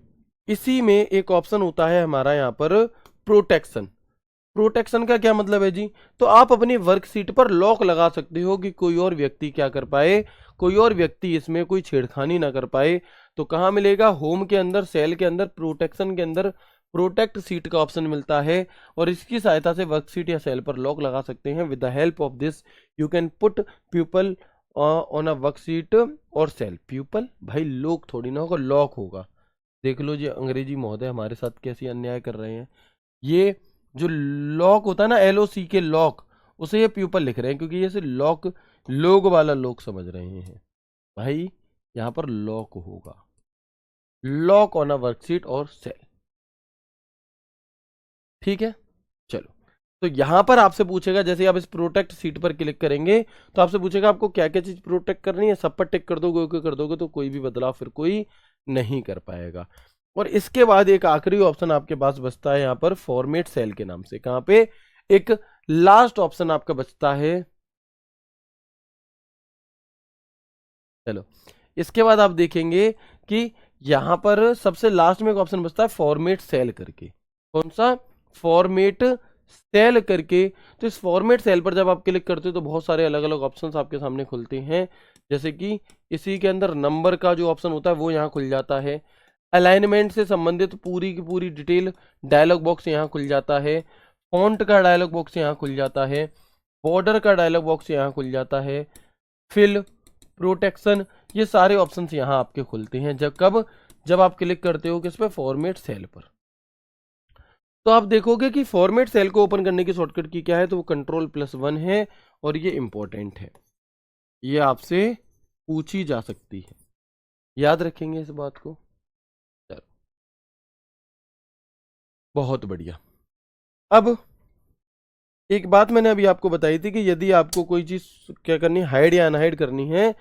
इसी में एक ऑप्शन होता है हमारा यहाँ पर प्रोटेक्शन। प्रोटेक्शन का क्या मतलब है जी? तो आप अपनी वर्कशीट पर लॉक लगा सकते हो कि कोई और व्यक्ति क्या कर पाए, कोई और व्यक्ति इसमें कोई छेड़खानी ना कर पाए। तो कहाँ मिलेगा? होम के अंदर, सेल के अंदर, प्रोटेक्शन के अंदर प्रोटेक्ट सीट का ऑप्शन मिलता है, और इसकी सहायता से वर्कशीट या सेल पर लॉक लगा सकते हैं। With the help of this you can put people on a worksheet और सेल। पीपल भाई लोग थोड़ी ना होगा, लॉक होगा। देख लो जी, अंग्रेजी महोदय हमारे साथ कैसी अन्याय कर रहे हैं। ये जो लॉक होता है ना, LOC के लॉक, उसे ये प्यूपल लिख रहे हैं, क्योंकि ये से लॉक, लोग वाला लोग समझ रहे हैं भाई। यहां पर लॉक होगा, लॉक ऑन अ वर्कशीट और सेल। ठीक है, चलो। तो यहां पर आपसे पूछेगा, जैसे आप इस प्रोटेक्ट सीट पर क्लिक करेंगे तो आपसे पूछेगा आपको क्या क्या चीज प्रोटेक्ट करनी है। सब पर टिक कर दोगे, ओके कर दोगे, तो कोई भी बदलाव फिर कोई नहीं कर पाएगा। और इसके बाद एक आखिरी ऑप्शन आपके पास बचता है यहाँ पर फॉर्मेट सेल के नाम से। कहां पे? एक लास्ट ऑप्शन आपका बचता है। चलो, इसके बाद आप देखेंगे कि यहां पर सबसे लास्ट में एक ऑप्शन बचता है फॉर्मेट सेल करके। कौन सा? फॉर्मेट सेल करके। तो इस फॉर्मेट सेल पर जब आप क्लिक करते हो तो बहुत सारे अलग अलग ऑप्शंस आपके सामने खुलते हैं। जैसे कि इसी के अंदर नंबर का जो ऑप्शन होता है वो यहाँ खुल जाता है। अलाइनमेंट से संबंधित पूरी की पूरी डिटेल डायलॉग बॉक्स यहाँ खुल जाता है। फॉन्ट का डायलॉग बॉक्स यहाँ खुल जाता है। बॉर्डर का डायलॉग बॉक्स यहाँ खुल जाता है। फिल, प्रोटेक्शन, ये सारे ऑप्शंस यहाँ आपके खुलते हैं। जब आप क्लिक करते हो किस पे? फॉर्मेट सेल पर। तो आप देखोगे कि फॉर्मेट सेल को ओपन करने की शॉर्टकट की क्या है, तो वो Ctrl+1 है, और ये इंपॉर्टेंट है, ये आपसे पूछी जा सकती है, याद रखेंगे इस बात को। चलो, बहुत बढ़िया। अब एक बात मैंने अभी आपको बताई थी कि यदि आपको कोई चीज क्या करनी, हाइड या अनहाइड करनी है,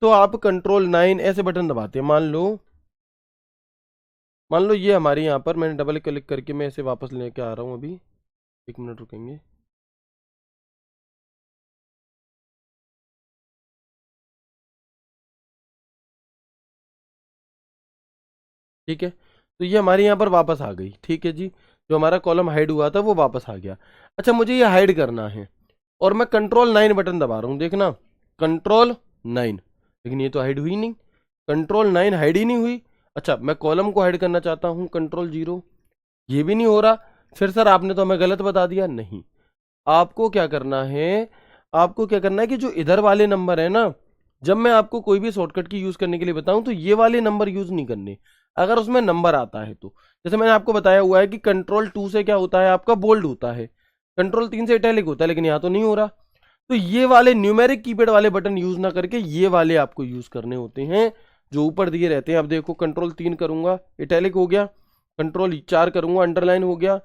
तो आप Ctrl+9 ऐसे बटन दबाते हैं। मान लो ये हमारे यहाँ पर मैंने डबल क्लिक करके मैं इसे वापस लेके आ रहा हूँ। अभी 1 मिनट रुकेंगे। ठीक है, तो ये हमारी यहाँ पर वापस आ गई। ठीक है जी, जो हमारा कॉलम हाइड हुआ था वो वापस आ गया। अच्छा, मुझे ये हाइड करना है और मैं कंट्रोल 9 बटन दबा रहा हूँ, देखना कंट्रोल 9, लेकिन ये तो हाइड हुई नहीं, कंट्रोल 9 हाइड ही नहीं हुई। अच्छा, मैं कॉलम को हाइड करना चाहता हूँ, कंट्रोल 0, ये भी नहीं हो रहा। फिर सर आपने तो हमें गलत बता दिया। नहीं, आपको क्या करना है, आपको क्या करना है कि जो इधर वाले नंबर है ना, जब मैं आपको कोई भी शॉर्टकट की यूज करने के लिए बताऊं तो ये वाले नंबर यूज नहीं करने, अगर उसमें नंबर आता है तो। जैसे मैंने आपको बताया हुआ है कि कंट्रोल 2 से क्या होता है, आपका बोल्ड होता है, कंट्रोल 3 से इटैलिक होता है, लेकिन यहाँ तो नहीं हो रहा। तो ये वाले न्यूमेरिक कीपैड वाले बटन यूज ना करके ये वाले आपको यूज करने होते हैं जो ऊपर दिए रहते हैं। अब देखो, कंट्रोल 3 करूंगा, इटैलिक हो गया, कंट्रोल 4 करूंगा, अंडरलाइन हो गया,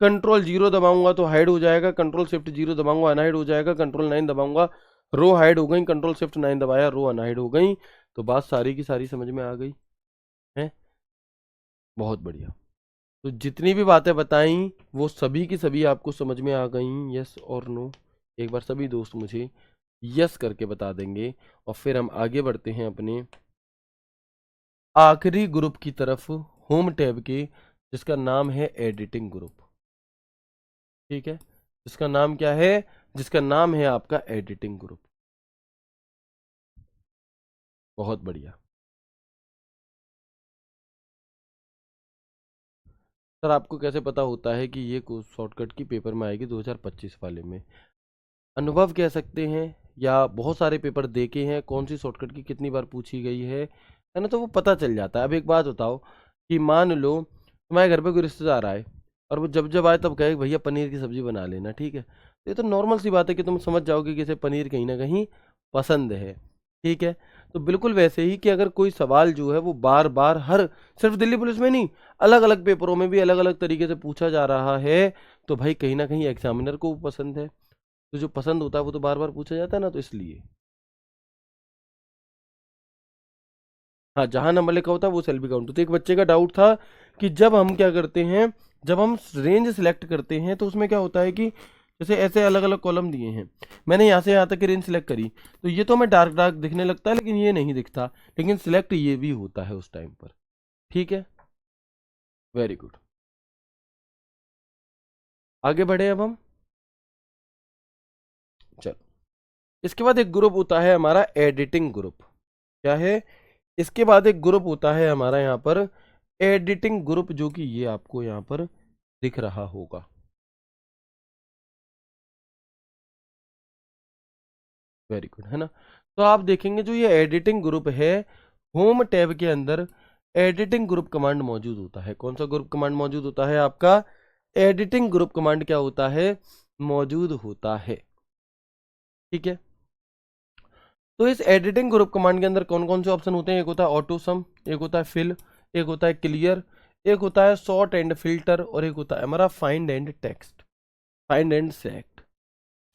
कंट्रोल 0 दबाऊंगा तो हाइड हो जाएगा, कंट्रोल शिफ्ट 0 दबाऊंगा अनहाइड हो जाएगा, कंट्रोल 9 दबाऊंगा रो हाइड हो गई, कंट्रोल शिफ्ट 9 दबाया रो अनहाइड हो गई। तो बात सारी की सारी समझ में आ गई है। बहुत बढ़िया। तो जितनी भी बातें बताई वो सभी की सभी आपको समझ में आ गई, यस और नो? एक बार सभी दोस्त मुझे यस करके बता देंगे और फिर हम आगे बढ़ते हैं अपने आखिरी ग्रुप की तरफ, होम टैब के, जिसका नाम है एडिटिंग ग्रुप। ठीक है, जिसका नाम क्या है, जिसका नाम है आपका एडिटिंग ग्रुप। बहुत बढ़िया। सर आपको कैसे पता होता है कि ये शॉर्टकट की पेपर में आएगी 2025 वाले में? अनुभव कह सकते हैं, या बहुत सारे पेपर देखे हैं कौन सी शॉर्टकट की कितनी बार पूछी गई है ना, तो वो पता चल जाता है। अब एक बात बताओ कि मान लो तुम्हारे घर पे कोई रिश्तेदार आए और वो जब जब आए तब कहे भैया पनीर की सब्जी बना लेना, ठीक है, तो ये तो नॉर्मल सी बात है कि तुम समझ जाओगे कि इसे पनीर कहीं ना कहीं पसंद है। ठीक है, तो बिल्कुल वैसे ही कि अगर कोई सवाल जो है वो बार बार हर, सिर्फ दिल्ली पुलिस में नहीं, अलग अलग पेपरों में भी अलग अलग तरीके से पूछा जा रहा है, तो भाई कहीं ना कहीं एग्जामिनर को वो पसंद है। तो जो पसंद होता है वो तो बार बार पूछा जाता है ना, तो इसलिए। हाँ, जहां नंबर लिखा होता है वो सेल भी काउंट होता है। एक बच्चे का डाउट था कि जब हम क्या करते हैं, जब हम रेंज सिलेक्ट करते हैं तो उसमें क्या होता है कि जैसे ऐसे अलग अलग कॉलम दिए हैं, मैंने यहाँ से यहाँ तक की रेंज सिलेक्ट करी, तो ये तो हमें डार्क डार्क दिखने लगता है लेकिन ये नहीं दिखता, लेकिन सिलेक्ट ये भी होता है उस टाइम पर। ठीक है, वेरी गुड। आगे बढ़े अब हम, चलो। इसके बाद एक ग्रुप होता है हमारा एडिटिंग ग्रुप। क्या है? इसके बाद एक ग्रुप होता है हमारा यहाँ पर एडिटिंग ग्रुप, जो कि ये आपको यहाँ पर दिख रहा होगा। वेरी गुड, है ना? तो आप देखेंगे जो ये एडिटिंग ग्रुप है, होम टैब के अंदर एडिटिंग ग्रुप कमांड मौजूद होता है। कौन सा ग्रुप कमांड मौजूद होता है आपका? एडिटिंग ग्रुप कमांड क्या होता है? मौजूद होता है। ठीक है, तो इस एडिटिंग ग्रुप कमांड के अंदर कौन कौन से ऑप्शन होते हैं? एक होता है ऑटो सम, एक होता है फिल, एक होता है क्लियर, एक होता है सॉर्ट एंड फिल्टर, और एक होता है हमारा find and text, find and select.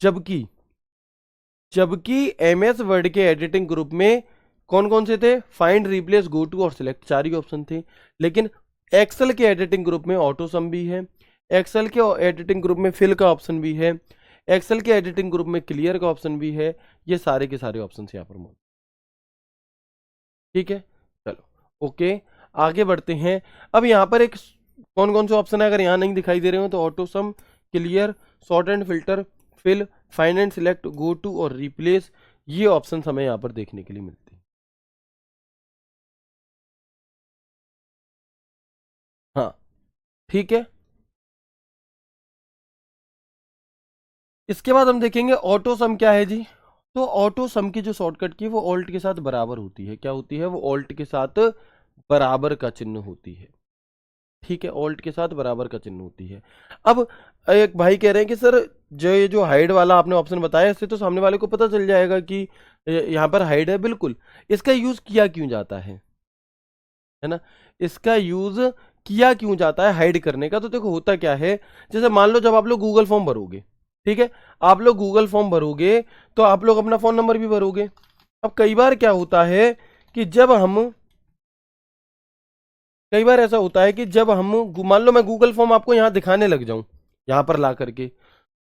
जबकि जबकि एमएस वर्ड के एडिटिंग ग्रुप में कौन कौन से थे? फाइंड, रिप्लेस, गो टू और सिलेक्ट, 4 ही ऑप्शन थे। लेकिन एक्सेल के एडिटिंग ग्रुप में ऑटो सम भी है, एक्सेल के एडिटिंग ग्रुप में फिल का ऑप्शन भी है, एक्सेल के एडिटिंग ग्रुप में क्लियर का ऑप्शन भी है। ये सारे के सारे ऑप्शन यहाँ पर मौजूद। ठीक है, चलो ओके, आगे बढ़ते हैं। अब यहाँ पर एक कौन कौन से ऑप्शन है, अगर यहाँ नहीं दिखाई दे रहे हो तो auto sum, clear, sort and filter, fill, find and select, go to और रिप्लेस, ये ऑप्शन हमें यहाँ पर देखने के लिए मिलते हैं। हाँ, ठीक है। इसके बाद हम देखेंगे ऑटो सम क्या है जी। तो ऑटो सम की जो शॉर्टकट की है वो ऑल्ट के साथ बराबर होती है। क्या होती है? वो ऑल्ट के साथ बराबर का चिन्ह होती है। ठीक है, ऑल्ट के साथ बराबर का चिन्ह होती है। अब एक भाई कह रहे हैं कि सर जो ये जो हाइड वाला आपने ऑप्शन बताया, इससे तो सामने वाले को पता चल जाएगा कि यहाँ पर हाइड है। बिल्कुल, इसका यूज किया क्यों जाता है ना? इसका यूज किया क्यों जाता है हाइड करने का? तो देखो होता क्या है, जैसे मान लो जब आप लोग गूगल फॉर्म भरोगे, ठीक है, आप लोग गूगल फॉर्म भरोगे तो आप लोग अपना फोन नंबर भी भरोगे। अब कई बार क्या होता है कि जब हम, कई बार ऐसा होता है कि जब हम, मान लो मैं गूगल फॉर्म आपको यहाँ दिखाने लग जाऊं, यहाँ पर ला करके,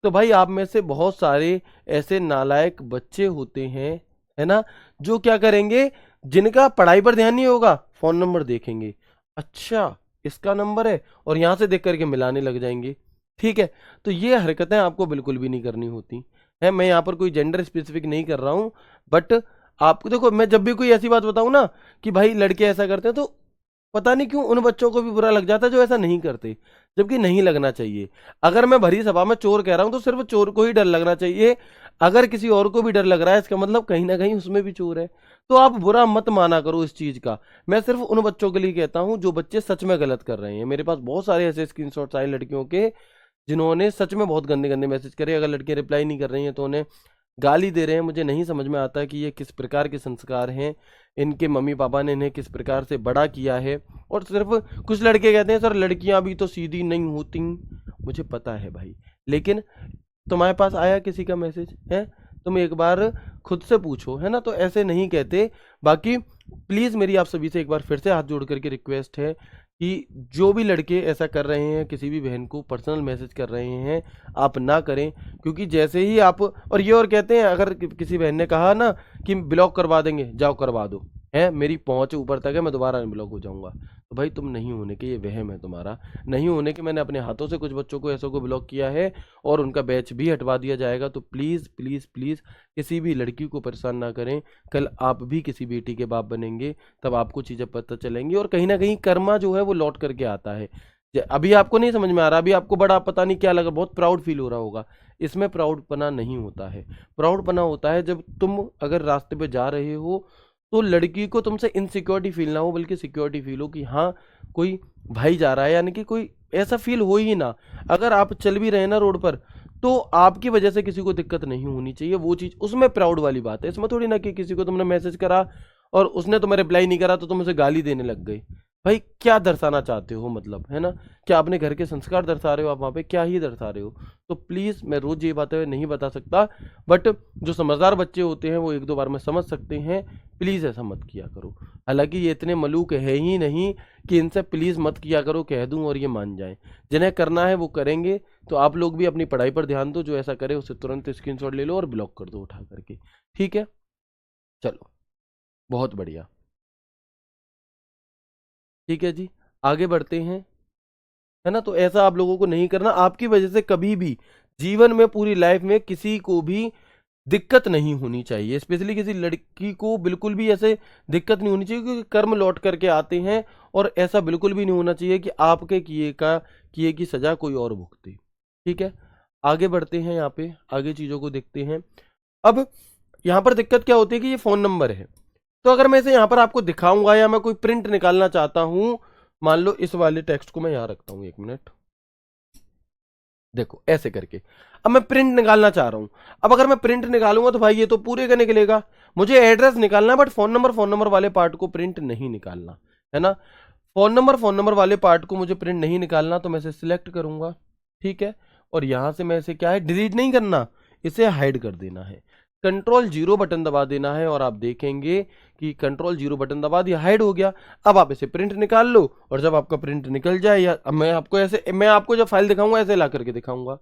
तो भाई आप में से बहुत सारे ऐसे नालायक बच्चे होते हैं, है ना, जो क्या करेंगे, जिनका पढ़ाई पर ध्यान नहीं होगा, फोन नंबर देखेंगे अच्छा, इसका नंबर है और यहाँ से देख करके मिलाने लग जाएंगे। ठीक है, तो ये हरकतें आपको बिल्कुल भी नहीं करनी होती है। मैं यहाँ पर कोई जेंडर स्पेसिफिक नहीं कर रहा हूँ, बट आपको देखो, मैं जब भी कोई ऐसी बात बताऊँ ना कि भाई लड़के ऐसा करते हैं, तो पता नहीं क्यों उन बच्चों को भी बुरा लग जाता है जो ऐसा नहीं करते, जबकि नहीं लगना चाहिए। अगर मैं भरी सभा में चोर कह रहा हूं तो सिर्फ चोर को ही डर लगना चाहिए। अगर किसी और को भी डर लग रहा है, इसका मतलब कहीं ना कहीं उसमें भी चोर है। तो आप बुरा मत माना करो इस चीज का। मैं सिर्फ उन बच्चों के लिए कहता हूं जो बच्चे सच में गलत कर रहे हैं। मेरे पास बहुत सारे ऐसे स्क्रीनशॉट्स आए लड़कियों के जिन्होंने सच में बहुत गंदे गंदे मैसेज करे। अगर लड़कियां रिप्लाई नहीं कर रही हैं तो उन्हें गाली दे रहे हैं। मुझे नहीं समझ में आता कि ये किस प्रकार के संस्कार हैं, इनके मम्मी पापा ने इन्हें किस प्रकार से बड़ा किया है। और सिर्फ कुछ लड़के कहते हैं सर लड़कियां भी तो सीधी नहीं होती। मुझे पता है भाई, लेकिन तुम्हारे पास आया किसी का मैसेज है, तुम एक बार खुद से पूछो, है ना। तो ऐसे नहीं कहते। बाकी प्लीज़ मेरी आप सभी से एक बार फिर से हाथ जोड़ करके रिक्वेस्ट है कि जो भी लड़के ऐसा कर रहे हैं, किसी भी बहन को पर्सनल मैसेज कर रहे हैं, आप ना करें। क्योंकि जैसे ही आप और ये और कहते हैं, अगर किसी बहन ने कहा ना कि ब्लॉक करवा देंगे, जाओ करवा दो, है मेरी पहुंच ऊपर तक है, मैं दोबारा अनब्लॉक हो जाऊंगा। तो भाई तुम नहीं होने के, ये वहम है तुम्हारा नहीं होने के। मैंने अपने हाथों से कुछ बच्चों को ऐसों को ब्लॉक किया है और उनका बैच भी हटवा दिया जाएगा। तो प्लीज़ प्लीज़ प्लीज़ किसी भी लड़की को परेशान ना करें। कल आप भी किसी बेटी के बाप बनेंगे, तब आपको चीज़ें पता चलेंगी। और कहीं ना कहीं कर्मा जो है वो लौट करके आता है। अभी आपको नहीं समझ में आ रहा, अभी आपको बड़ा पता नहीं क्या लगा, बहुत प्राउड फील हो रहा होगा। इसमें प्राउडपना नहीं होता है। प्राउडपना होता है जब तुम अगर रास्ते पे जा रहे हो तो लड़की को तुमसे इनसिक्योरिटी फील ना हो, बल्कि सिक्योरिटी फील हो कि हाँ कोई भाई जा रहा है, यानी कि कोई ऐसा फील हो ही ना। अगर आप चल भी रहे हैं ना रोड पर, तो आपकी वजह से किसी को दिक्कत नहीं होनी चाहिए। वो चीज़ उसमें प्राउड वाली बात है। इसमें थोड़ी ना कि किसी को तुमने मैसेज करा और उसने तुम्हें रिप्लाई नहीं करा तो तुम उसे गाली देने लग गए। भाई क्या दर्शाना चाहते हो, मतलब, है ना। क्या अपने घर के संस्कार दर्शा रहे हो आप वहाँ पे, क्या ही दर्शा रहे हो। तो प्लीज़ मैं रोज़ ये बातें नहीं बता सकता, बट जो समझदार बच्चे होते हैं वो एक दो बार में समझ सकते हैं। प्लीज़ ऐसा मत किया करो। हालांकि ये इतने मलूक है ही नहीं कि इनसे प्लीज़ मत किया करो कह दूं और ये मान जाएं। जिन्हें करना है वो करेंगे। तो आप लोग भी अपनी पढ़ाई पर ध्यान दो। जो ऐसा करे उसे तुरंत स्क्रीनशॉट ले लो और ब्लॉक कर दो उठा करके। ठीक है, चलो, बहुत बढ़िया। ठीक है जी, आगे बढ़ते हैं, है ना। तो ऐसा आप लोगों को नहीं करना। आपकी वजह से कभी भी जीवन में, पूरी लाइफ में किसी को भी दिक्कत नहीं होनी चाहिए। स्पेशली किसी लड़की को बिल्कुल भी ऐसे दिक्कत नहीं होनी चाहिए, क्योंकि कर्म लौट करके आते हैं। और ऐसा बिल्कुल भी नहीं होना चाहिए कि आपके किए की सजा कोई और भुगते। ठीक है, आगे बढ़ते हैं, यहाँ पे आगे चीज़ों को देखते हैं। अब यहाँ पर दिक्कत क्या होती है कि ये फ़ोन नंबर है। तो अगर मैं इसे यहाँ पर आपको दिखाऊंगा या मैं कोई प्रिंट निकालना चाहता हूँ, मान लो इस वाले टेक्स्ट को मैं यहाँ रखता हूँ, एक मिनट, देखो ऐसे करके। अब मैं प्रिंट निकालना चाह रहा हूं। अब अगर मैं प्रिंट निकालूंगा तो भाई ये तो पूरे का निकलेगा। मुझे एड्रेस निकालना है, बट फोन नंबर वाले पार्ट को प्रिंट नहीं निकालना, है ना। फोन नंबर वाले पार्ट को मुझे प्रिंट नहीं निकालना, तो मैं इसे सिलेक्ट करूंगा। ठीक है, और यहां से मैं इसे क्या है, डिलीट नहीं करना, इसे हाइड कर देना है। कंट्रोल 0 बटन दबा देना है और आप देखेंगे कि कंट्रोल 0 बटन दबा दिया, हाइड हो गया। अब आप इसे प्रिंट निकाल लो, और जब आपका प्रिंट निकल जाए, या अब मैं आपको जब फाइल दिखाऊंगा ऐसे ला करके दिखाऊंगा।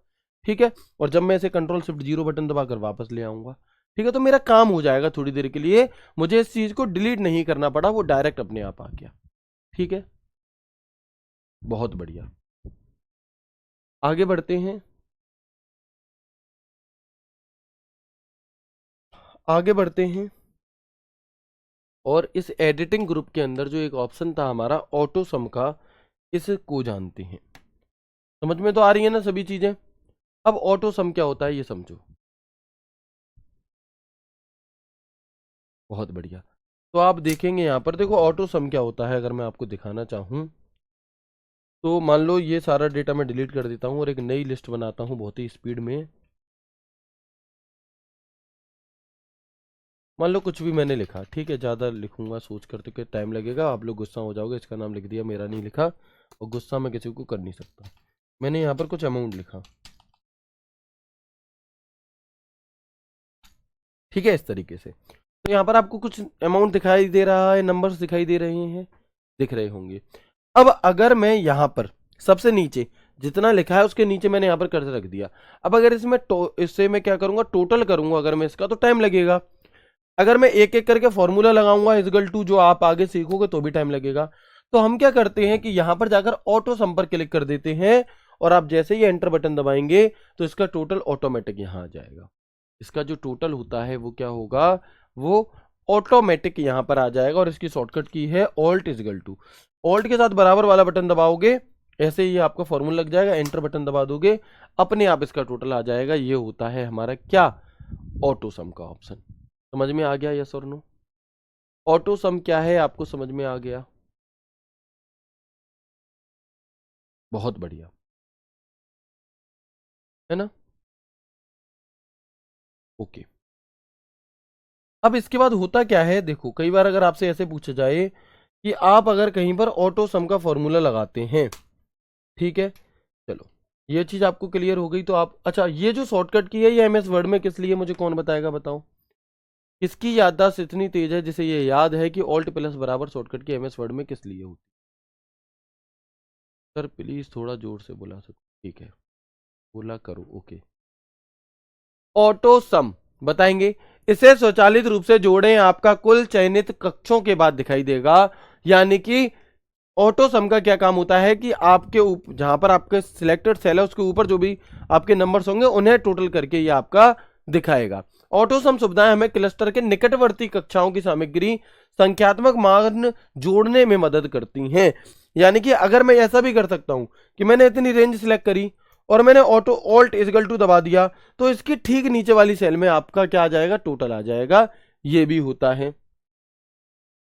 ठीक है, और जब मैं इसे कंट्रोल-0 बटन दबाकर वापस ले आऊंगा, ठीक है, तो मेरा काम हो जाएगा थोड़ी देर के लिए। मुझे इस चीज को डिलीट नहीं करना पड़ा, वो डायरेक्ट अपने आप आ गया। ठीक है, बहुत बढ़िया, आगे बढ़ते हैं। आगे बढ़ते हैं और इस एडिटिंग ग्रुप के अंदर जो एक ऑप्शन था हमारा ऑटो सम का, इसको जानते हैं। समझ में तो आ रही है ना सभी चीजें। अब ऑटो सम क्या होता है ये समझो। बहुत बढ़िया। तो आप देखेंगे यहाँ पर, देखो ऑटो सम क्या होता है, अगर मैं आपको दिखाना चाहूँ तो मान लो ये सारा डेटा मैं डिलीट कर देता हूँ और एक नई लिस्ट बनाता हूँ बहुत ही स्पीड में। मान लो कुछ भी मैंने लिखा, ठीक है, ज़्यादा लिखूंगा सोच करते कि टाइम लगेगा, आप लोग गुस्सा हो जाओगे। इसका नाम लिख दिया, मेरा नहीं लिखा, और गुस्सा मैं किसी को कर नहीं सकता। मैंने यहाँ पर कुछ अमाउंट लिखा, ठीक है, इस तरीके से। तो यहाँ पर आपको कुछ अमाउंट दिखाई दे रहा है, नंबर्स दिखाई दे रहे हैं, दिख रहे होंगे। अब अगर मैं यहाँ पर सबसे नीचे जितना लिखा है उसके नीचे मैंने यहाँ पर कर्सर रख दिया। अब अगर इससे मैं क्या करूँगा, टोटल करूँगा अगर मैं इसका, तो टाइम लगेगा। अगर मैं एक एक करके फॉर्मूला लगाऊंगा इजगल टू, जो आप आगे सीखोगे तो भी टाइम लगेगा। तो हम क्या करते हैं कि यहां पर जाकर ऑटो सम पर क्लिक कर देते हैं, और आप जैसे ही एंटर बटन दबाएंगे तो इसका टोटल ऑटोमेटिक यहां आ जाएगा। इसका जो टोटल होता है वो क्या होगा, वो ऑटोमेटिक यहां पर आ जाएगा। और इसकी शॉर्टकट की है ऑल्ट इजगल टू, ऑल्ट के साथ बराबर वाला बटन दबाओगे, ऐसे ही आपका फॉर्मूला लग जाएगा, एंटर बटन दबा दोगे, अपने आप इसका टोटल आ जाएगा। ये होता है हमारा क्या, ऑटो सम का ऑप्शन। समझ में आ गया, यस और नो? ऑटो सम क्या है आपको समझ में आ गया? बहुत बढ़िया, है ना? ओके। अब इसके बाद होता क्या है, देखो कई बार अगर आपसे ऐसे पूछा जाए कि आप अगर कहीं पर ऑटो सम का फॉर्मूला लगाते हैं, ठीक है, चलो ये चीज आपको क्लियर हो गई। तो आप, अच्छा ये जो शॉर्टकट की है ये एमएस वर्ड में किस लिए, मुझे कौन बताएगा, बताओ। इसकी याददाश्त इतनी तेज है जिसे ये याद है कि ऑल्ट प्लस बराबर शॉर्टकट की एमएस वर्ड में किस लिए होती है। सर प्लीज थोड़ा जोर से बोला सको, ठीक है, बोला करो, ओके। ऑटो सम बताएंगे, इसे स्वचालित रूप से जोड़ें, आपका कुल चयनित कक्षों के बाद दिखाई देगा। यानी कि ऑटो सम का क्या काम होता है कि आपके जहां पर आपके सिलेक्टेड सेल है उसके ऊपर जो भी आपके नंबर्स होंगे उन्हें टोटल करके ये आपका दिखाएगा। ऑटो सम सुविधाएं हमें क्लस्टर के निकटवर्ती कक्षाओं की सामग्री संख्यात्मक मान जोड़ने में मदद करती हैं। यानी कि अगर मैं ऐसा भी कर सकता हूं कि मैंने इतनी रेंज सिलेक्ट करी और मैंने ऑटो ऑल्ट इजगल टू दबा दिया, तो इसकी ठीक नीचे वाली सेल में आपका क्या आ जाएगा, टोटल आ जाएगा। ये भी होता है।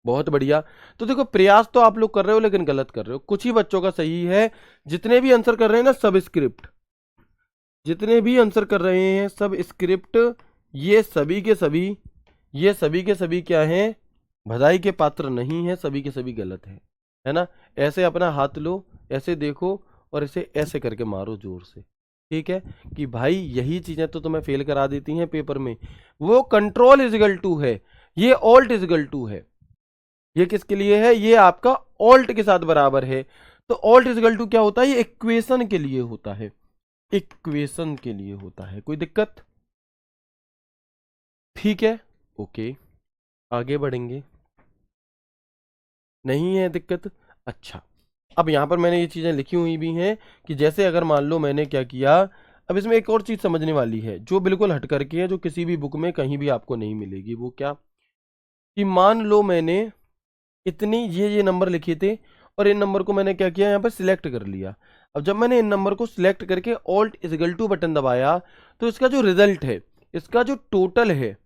बहुत बढ़िया। तो देखो प्रयास तो आप लोग कर रहे हो लेकिन गलत कर रहे हो, कुछ ही बच्चों का सही है। जितने भी आंसर कर रहे हैं ना सब स्क्रिप्ट, जितने भी आंसर कर रहे हैं सब स्क्रिप्ट, ये सभी के सभी, ये सभी के सभी क्या हैं, बधाई के पात्र नहीं है, सभी के सभी गलत है ना। ऐसे अपना हाथ लो, ऐसे देखो और इसे ऐसे करके मारो जोर से, ठीक है, कि भाई यही चीजें तो तुम्हें फेल करा देती हैं पेपर में। वो कंट्रोल इजगल टू है, ये ऑल्ट इजगल टू है। ये किसके लिए है, ये आपका ऑल्ट के साथ बराबर है। तो ऑल्ट इजगल टू क्या होता है, ये इक्वेशन के लिए होता है, इक्वेशन के लिए होता है। कोई दिक्कत? ठीक है, ओके, आगे बढ़ेंगे। नहीं है दिक्कत? अच्छा, अब यहां पर मैंने ये चीजें लिखी हुई भी हैं कि जैसे अगर मान लो मैंने क्या किया, अब इसमें एक और चीज समझने वाली है जो बिल्कुल हट करके है, जो किसी भी बुक में कहीं भी आपको नहीं मिलेगी। वो क्या, कि मान लो मैंने इतनी ये नंबर लिखे थे और इन नंबर को मैंने क्या किया, यहाँ पर सिलेक्ट कर लिया। अब जब मैंने इन नंबर को सिलेक्ट करके ऑल्ट इजगल टू बटन दबाया, तो इसका जो रिजल्ट है, इसका जो टोटल है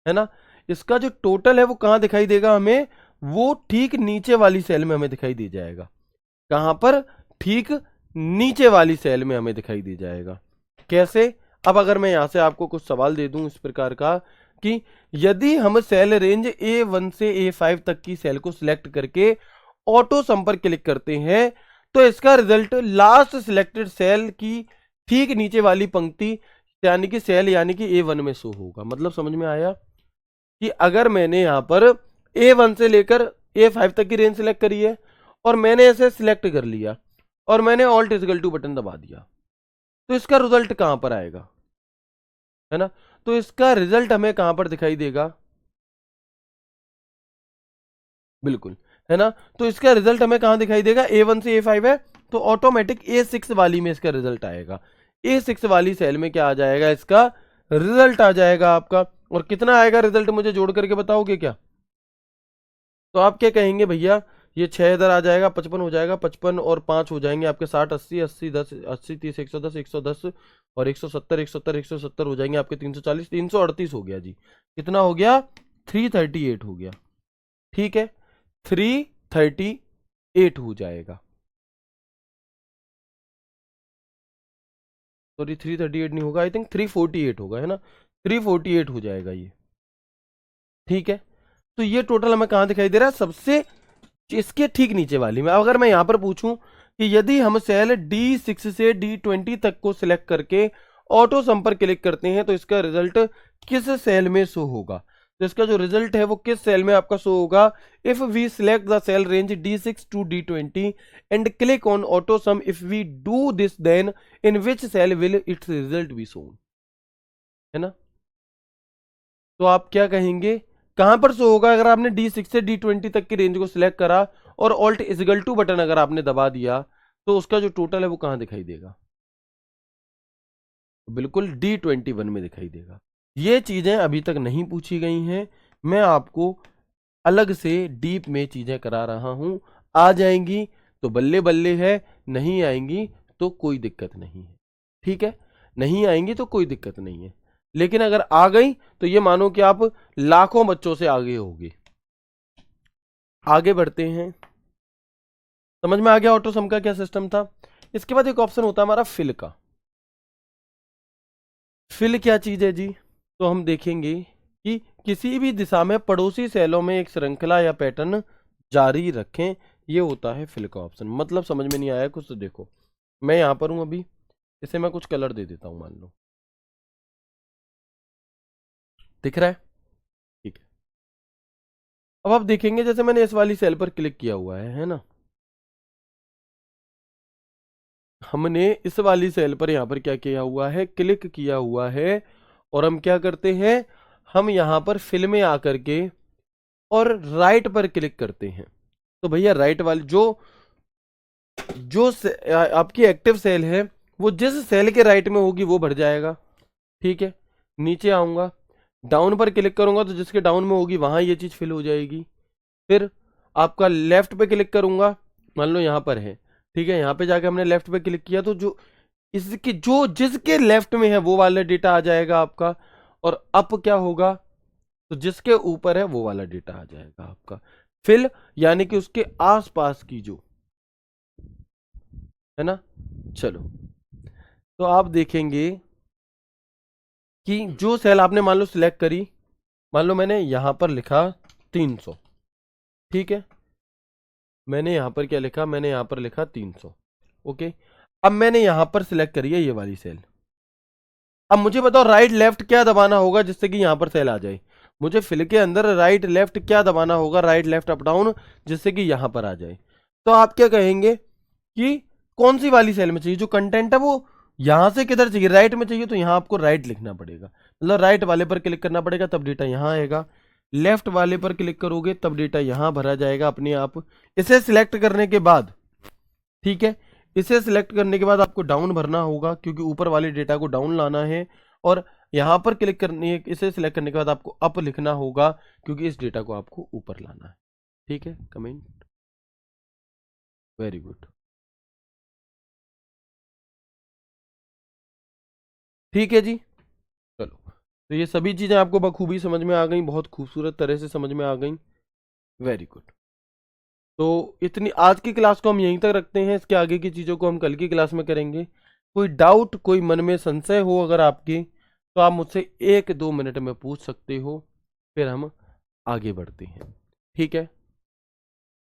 ना, इसका जो टोटल है वो कहां दिखाई देगा हमें, वो ठीक नीचे वाली सेल में हमें दिखाई दे जाएगा। कहां पर, ठीक नीचे वाली सेल में हमें दिखाई दे जाएगा। कैसे? अब अगर मैं यहां से आपको कुछ सवाल दे दूं इस प्रकार का कि यदि हम सेल रेंज A1 से A5 तक की सेल को सिलेक्ट करके ऑटो सम पर क्लिक करते हैं, तो इसका रिजल्ट लास्ट सिलेक्टेड सेल की ठीक नीचे वाली पंक्ति यानी कि सेल यानी कि A1 में शो होगा। मतलब समझ में आया कि अगर मैंने यहां पर A1 से लेकर A5 तक की रेंज सिलेक्ट करी है और मैंने इसे सिलेक्ट कर लिया और मैंने ऑल्ट इजगल टू बटन दबा दिया, तो इसका रिजल्ट कहां पर आएगा, है ना। तो इसका रिजल्ट हमें कहां पर दिखाई देगा, बिल्कुल, है ना। तो इसका रिजल्ट हमें कहां दिखाई देगा, A1 से A5 है तो ऑटोमेटिक A6 वाली में इसका रिजल्ट आएगा। A6 वाली सेल में क्या आ जाएगा, इसका रिजल्ट आ जाएगा आपका। और कितना आएगा रिजल्ट, मुझे जोड़ करके बताओगे क्या? तो आप क्या कहेंगे भैया, ये 6 इधर आ जाएगा, 55 हो जाएगा, 55 और 5 हो जाएंगे आपके 60, 80, 80, 10, 80, 30, 110, 110 और 170, 170, 170 हो जाएंगे आपके 340, 338 हो गया जी। कितना हो गया, 338 हो गया, ठीक है, 338 हो जाएगा। सॉरी 338 नहीं होगा, आई थिंक 348 होगा, है ना, 348 हो जाएगा ये, ठीक है। तो ये टोटल हमें कहां दिखाई दे रहा है, सबसे इसके ठीक नीचे वाली में। अगर मैं यहां पर पूछूं कि यदि हम सेल D6 से D20 तक को सिलेक्ट करके ऑटो सम पर क्लिक करते हैं तो इसका रिजल्ट किस सेल में शो होगा, तो इसका जो रिजल्ट है वो किस सेल में आपका शो होगा। If we select the cell range D6 to D20 and click on auto sum, if we do this then in which cell will its result be shown, है ना। तो आप क्या कहेंगे, कहां पर शो होगा? अगर आपने D6 से D20 तक की रेंज को सिलेक्ट करा और ऑल्ट इक्वल टू बटन अगर आपने दबा दिया तो उसका जो टोटल है वो कहां दिखाई देगा? बिल्कुल D21 में दिखाई देगा। ये चीजें अभी तक नहीं पूछी गई हैं, मैं आपको अलग से डीप में चीजें करा रहा हूं। आ जाएंगी तो बल्ले बल्ले है, नहीं आएंगी तो कोई दिक्कत नहीं है। ठीक है, नहीं आएंगी तो कोई दिक्कत नहीं है, लेकिन अगर आ गई तो ये मानो कि आप लाखों बच्चों से आगे होगे। आगे बढ़ते हैं, समझ में आ गया ऑटो सम का क्या सिस्टम था। इसके बाद एक ऑप्शन होता है हमारा फिल का। फिल क्या चीज है जी? तो हम देखेंगे कि किसी भी दिशा में पड़ोसी सेलों में एक श्रृंखला या पैटर्न जारी रखें, ये होता है फिल का ऑप्शन। मतलब समझ में नहीं आया कुछ तो देखो, मैं यहां पर हूं अभी, इसे मैं कुछ कलर दे देता हूं, मान लो दिख रहा है, ठीक है। अब आप देखेंगे जैसे मैंने इस वाली सेल पर क्लिक किया हुआ है ना, हमने इस वाली सेल पर यहां पर क्या किया हुआ है? क्लिक किया हुआ है। और हम क्या करते हैं? हम यहां पर फिल में आकर के और राइट पर क्लिक करते हैं। तो भैया राइट वाली जो जो आपकी एक्टिव सेल है वो जिस सेल के राइट में होगी वो भर जाएगा। ठीक है, नीचे आऊंगा, डाउन पर क्लिक करूंगा तो जिसके डाउन में होगी वहां ये चीज फिल हो जाएगी। फिर आपका लेफ्ट पे क्लिक करूंगा, मान लो यहां पर है, ठीक है, यहां पे जाके हमने लेफ्ट पे क्लिक किया तो जो इसकी जो जिसके लेफ्ट में है वो वाला डेटा आ जाएगा आपका। और अप क्या होगा? तो जिसके ऊपर है वो वाला डेटा आ जाएगा आपका। फिल यानी कि उसके आसपास की जो है ना। चलो, तो आप देखेंगे कि जो सेल आपने मान लो सिलेक्ट करी, मान लो मैंने यहां पर लिखा 300, ठीक है, मैंने यहां पर क्या लिखा? मैंने यहां पर लिखा 300। ओके, अब मैंने यहां पर सिलेक्ट करी है ये वाली सेल। अब मुझे बताओ राइट लेफ्ट क्या दबाना होगा जिससे कि यहां पर सेल आ जाए? मुझे फिल के अंदर राइट लेफ्ट क्या दबाना होगा? राइट लेफ्ट अप डाउन, जिससे कि यहां पर आ जाए। तो आप क्या कहेंगे कि कौन सी वाली सेल में चाहिए? जो कंटेंट है वो यहां से किधर चाहिए? राइट में चाहिए, तो यहां आपको राइट लिखना पड़ेगा, मतलब राइट वाले पर क्लिक करना पड़ेगा, तब डेटा यहां आएगा। लेफ्ट वाले पर क्लिक करोगे तब डेटा यहां भरा जाएगा अपने आप। इसे सिलेक्ट करने के बाद, ठीक है, इसे सिलेक्ट करने के बाद आपको डाउन भरना होगा क्योंकि ऊपर वाले डेटा को डाउन लाना है। और यहां पर क्लिक करने, इसे सिलेक्ट करने के बाद आपको अप लिखना होगा क्योंकि इस डेटा को आपको ऊपर लाना है। ठीक है, कमेंट, वेरी गुड। ठीक है जी, चलो, तो ये सभी चीजें आपको बखूबी समझ में आ गई, बहुत खूबसूरत तरह से समझ में आ गई, वेरी गुड। तो इतनी आज की क्लास को हम यहीं तक रखते हैं, इसके आगे की चीज़ों को हम कल की क्लास में करेंगे। कोई डाउट, कोई मन में संशय हो अगर आपकी, तो आप मुझसे 1-2 मिनट में पूछ सकते हो, फिर हम आगे बढ़ते हैं। ठीक है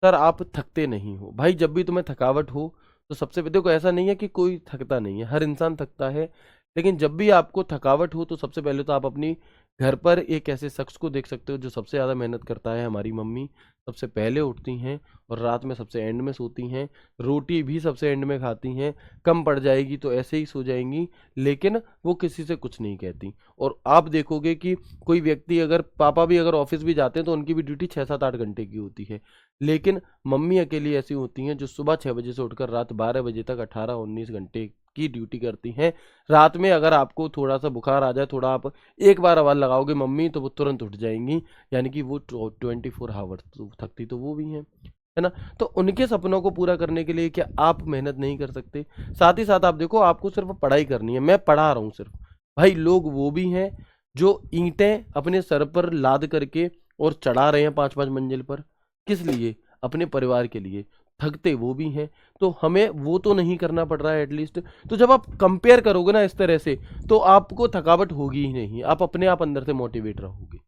सर, आप थकते नहीं हो भाई? जब भी तुम्हें थकावट हो तो सबसे पहले, देखो ऐसा नहीं है कि कोई थकता नहीं है, हर इंसान थकता है, लेकिन जब भी आपको थकावट हो तो सबसे पहले तो आप अपनी घर पर एक ऐसे शख्स को देख सकते हो जो सबसे ज़्यादा मेहनत करता है। हमारी मम्मी सबसे पहले उठती हैं और रात में सबसे एंड में सोती हैं, रोटी भी सबसे एंड में खाती हैं, कम पड़ जाएगी तो ऐसे ही सो जाएंगी, लेकिन वो किसी से कुछ नहीं कहती। और आप देखोगे कि कोई व्यक्ति, अगर पापा भी अगर ऑफिस भी जाते हैं तो उनकी भी ड्यूटी 6-7-8 घंटे की होती है, लेकिन मम्मी अकेली ऐसी होती हैं जो सुबह 6 बजे से उठकर रात 12 बजे तक 18-19 घंटे की ड्यूटी करती हैं। रात में अगर आपको थोड़ा सा बुखार आ जाए, थोड़ा आप एक बार आवाज़ लगाओगे मम्मी, तो वो तुरंत उठ जाएंगी, यानी कि वो 24 आवर्स तो थकती तो वो भी हैं, है ना। तो उनके सपनों को पूरा करने के लिए क्या आप मेहनत नहीं कर सकते? साथ ही साथ आप देखो, आपको सिर्फ पढ़ाई करनी है, मैं पढ़ा रहा हूँ सिर्फ, भाई लोग वो भी हैं जो ईंटें अपने सर पर लाद करके और चढ़ा रहे हैं 5-5 मंजिल पर, किस लिए? अपने परिवार के लिए, थकते वो भी हैं, तो हमें वो तो नहीं करना पड़ रहा है एटलीस्ट। तो जब आप कंपेयर करोगे ना इस तरह से, तो आपको थकावट होगी ही नहीं, आप अपने आप अंदर से मोटिवेट रहोगे।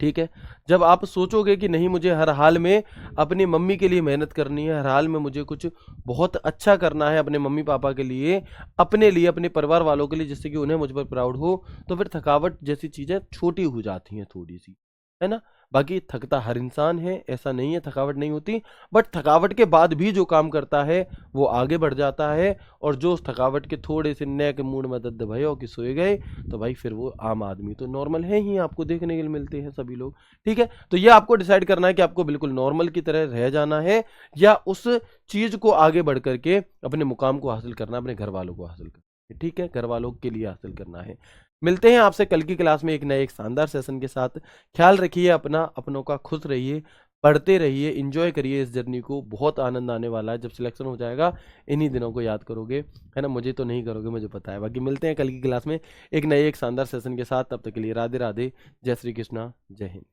ठीक है, जब आप सोचोगे कि नहीं, मुझे हर हाल में अपनी मम्मी के लिए मेहनत करनी है, हर हाल में मुझे कुछ बहुत अच्छा करना है अपने मम्मी पापा के लिए, अपने लिए, अपने परिवार वालों के लिए, जिससे कि उन्हें मुझ पर प्राउड हो, तो फिर थकावट जैसी चीज़ें छोटी हो जाती हैं थोड़ी सी, है ना। बाकी थकता हर इंसान है, ऐसा नहीं है थकावट नहीं होती, बट थकावट के बाद भी जो काम करता है वो आगे बढ़ जाता है। और जो उस थकावट के थोड़े से नेक मूड में दद्द भय हो कि सोए गए, तो भाई फिर वो आम आदमी तो नॉर्मल है ही, आपको देखने के लिए मिलते हैं सभी लोग। ठीक है, तो ये आपको डिसाइड करना है कि आपको बिल्कुल नॉर्मल की तरह रह जाना है, या उस चीज को आगे बढ़ करके अपने मुकाम को हासिल करना, अपने घर वालों को हासिल करना है। ठीक है, घर वालों के लिए हासिल करना है। मिलते हैं आपसे कल की क्लास में एक नए एक शानदार सेशन के साथ। ख्याल रखिए अपना, अपनों का, खुश रहिए, पढ़ते रहिए, एंजॉय करिए इस जर्नी को। बहुत आनंद आने वाला है, जब सिलेक्शन हो जाएगा इन्हीं दिनों को याद करोगे, है ना। मुझे तो नहीं करोगे, मुझे पता है। बाकी मिलते हैं कल की क्लास में एक नए एक शानदार सेशन के साथ। तब तक के लिए राधे राधे, जय श्री कृष्णा, जय हिंद।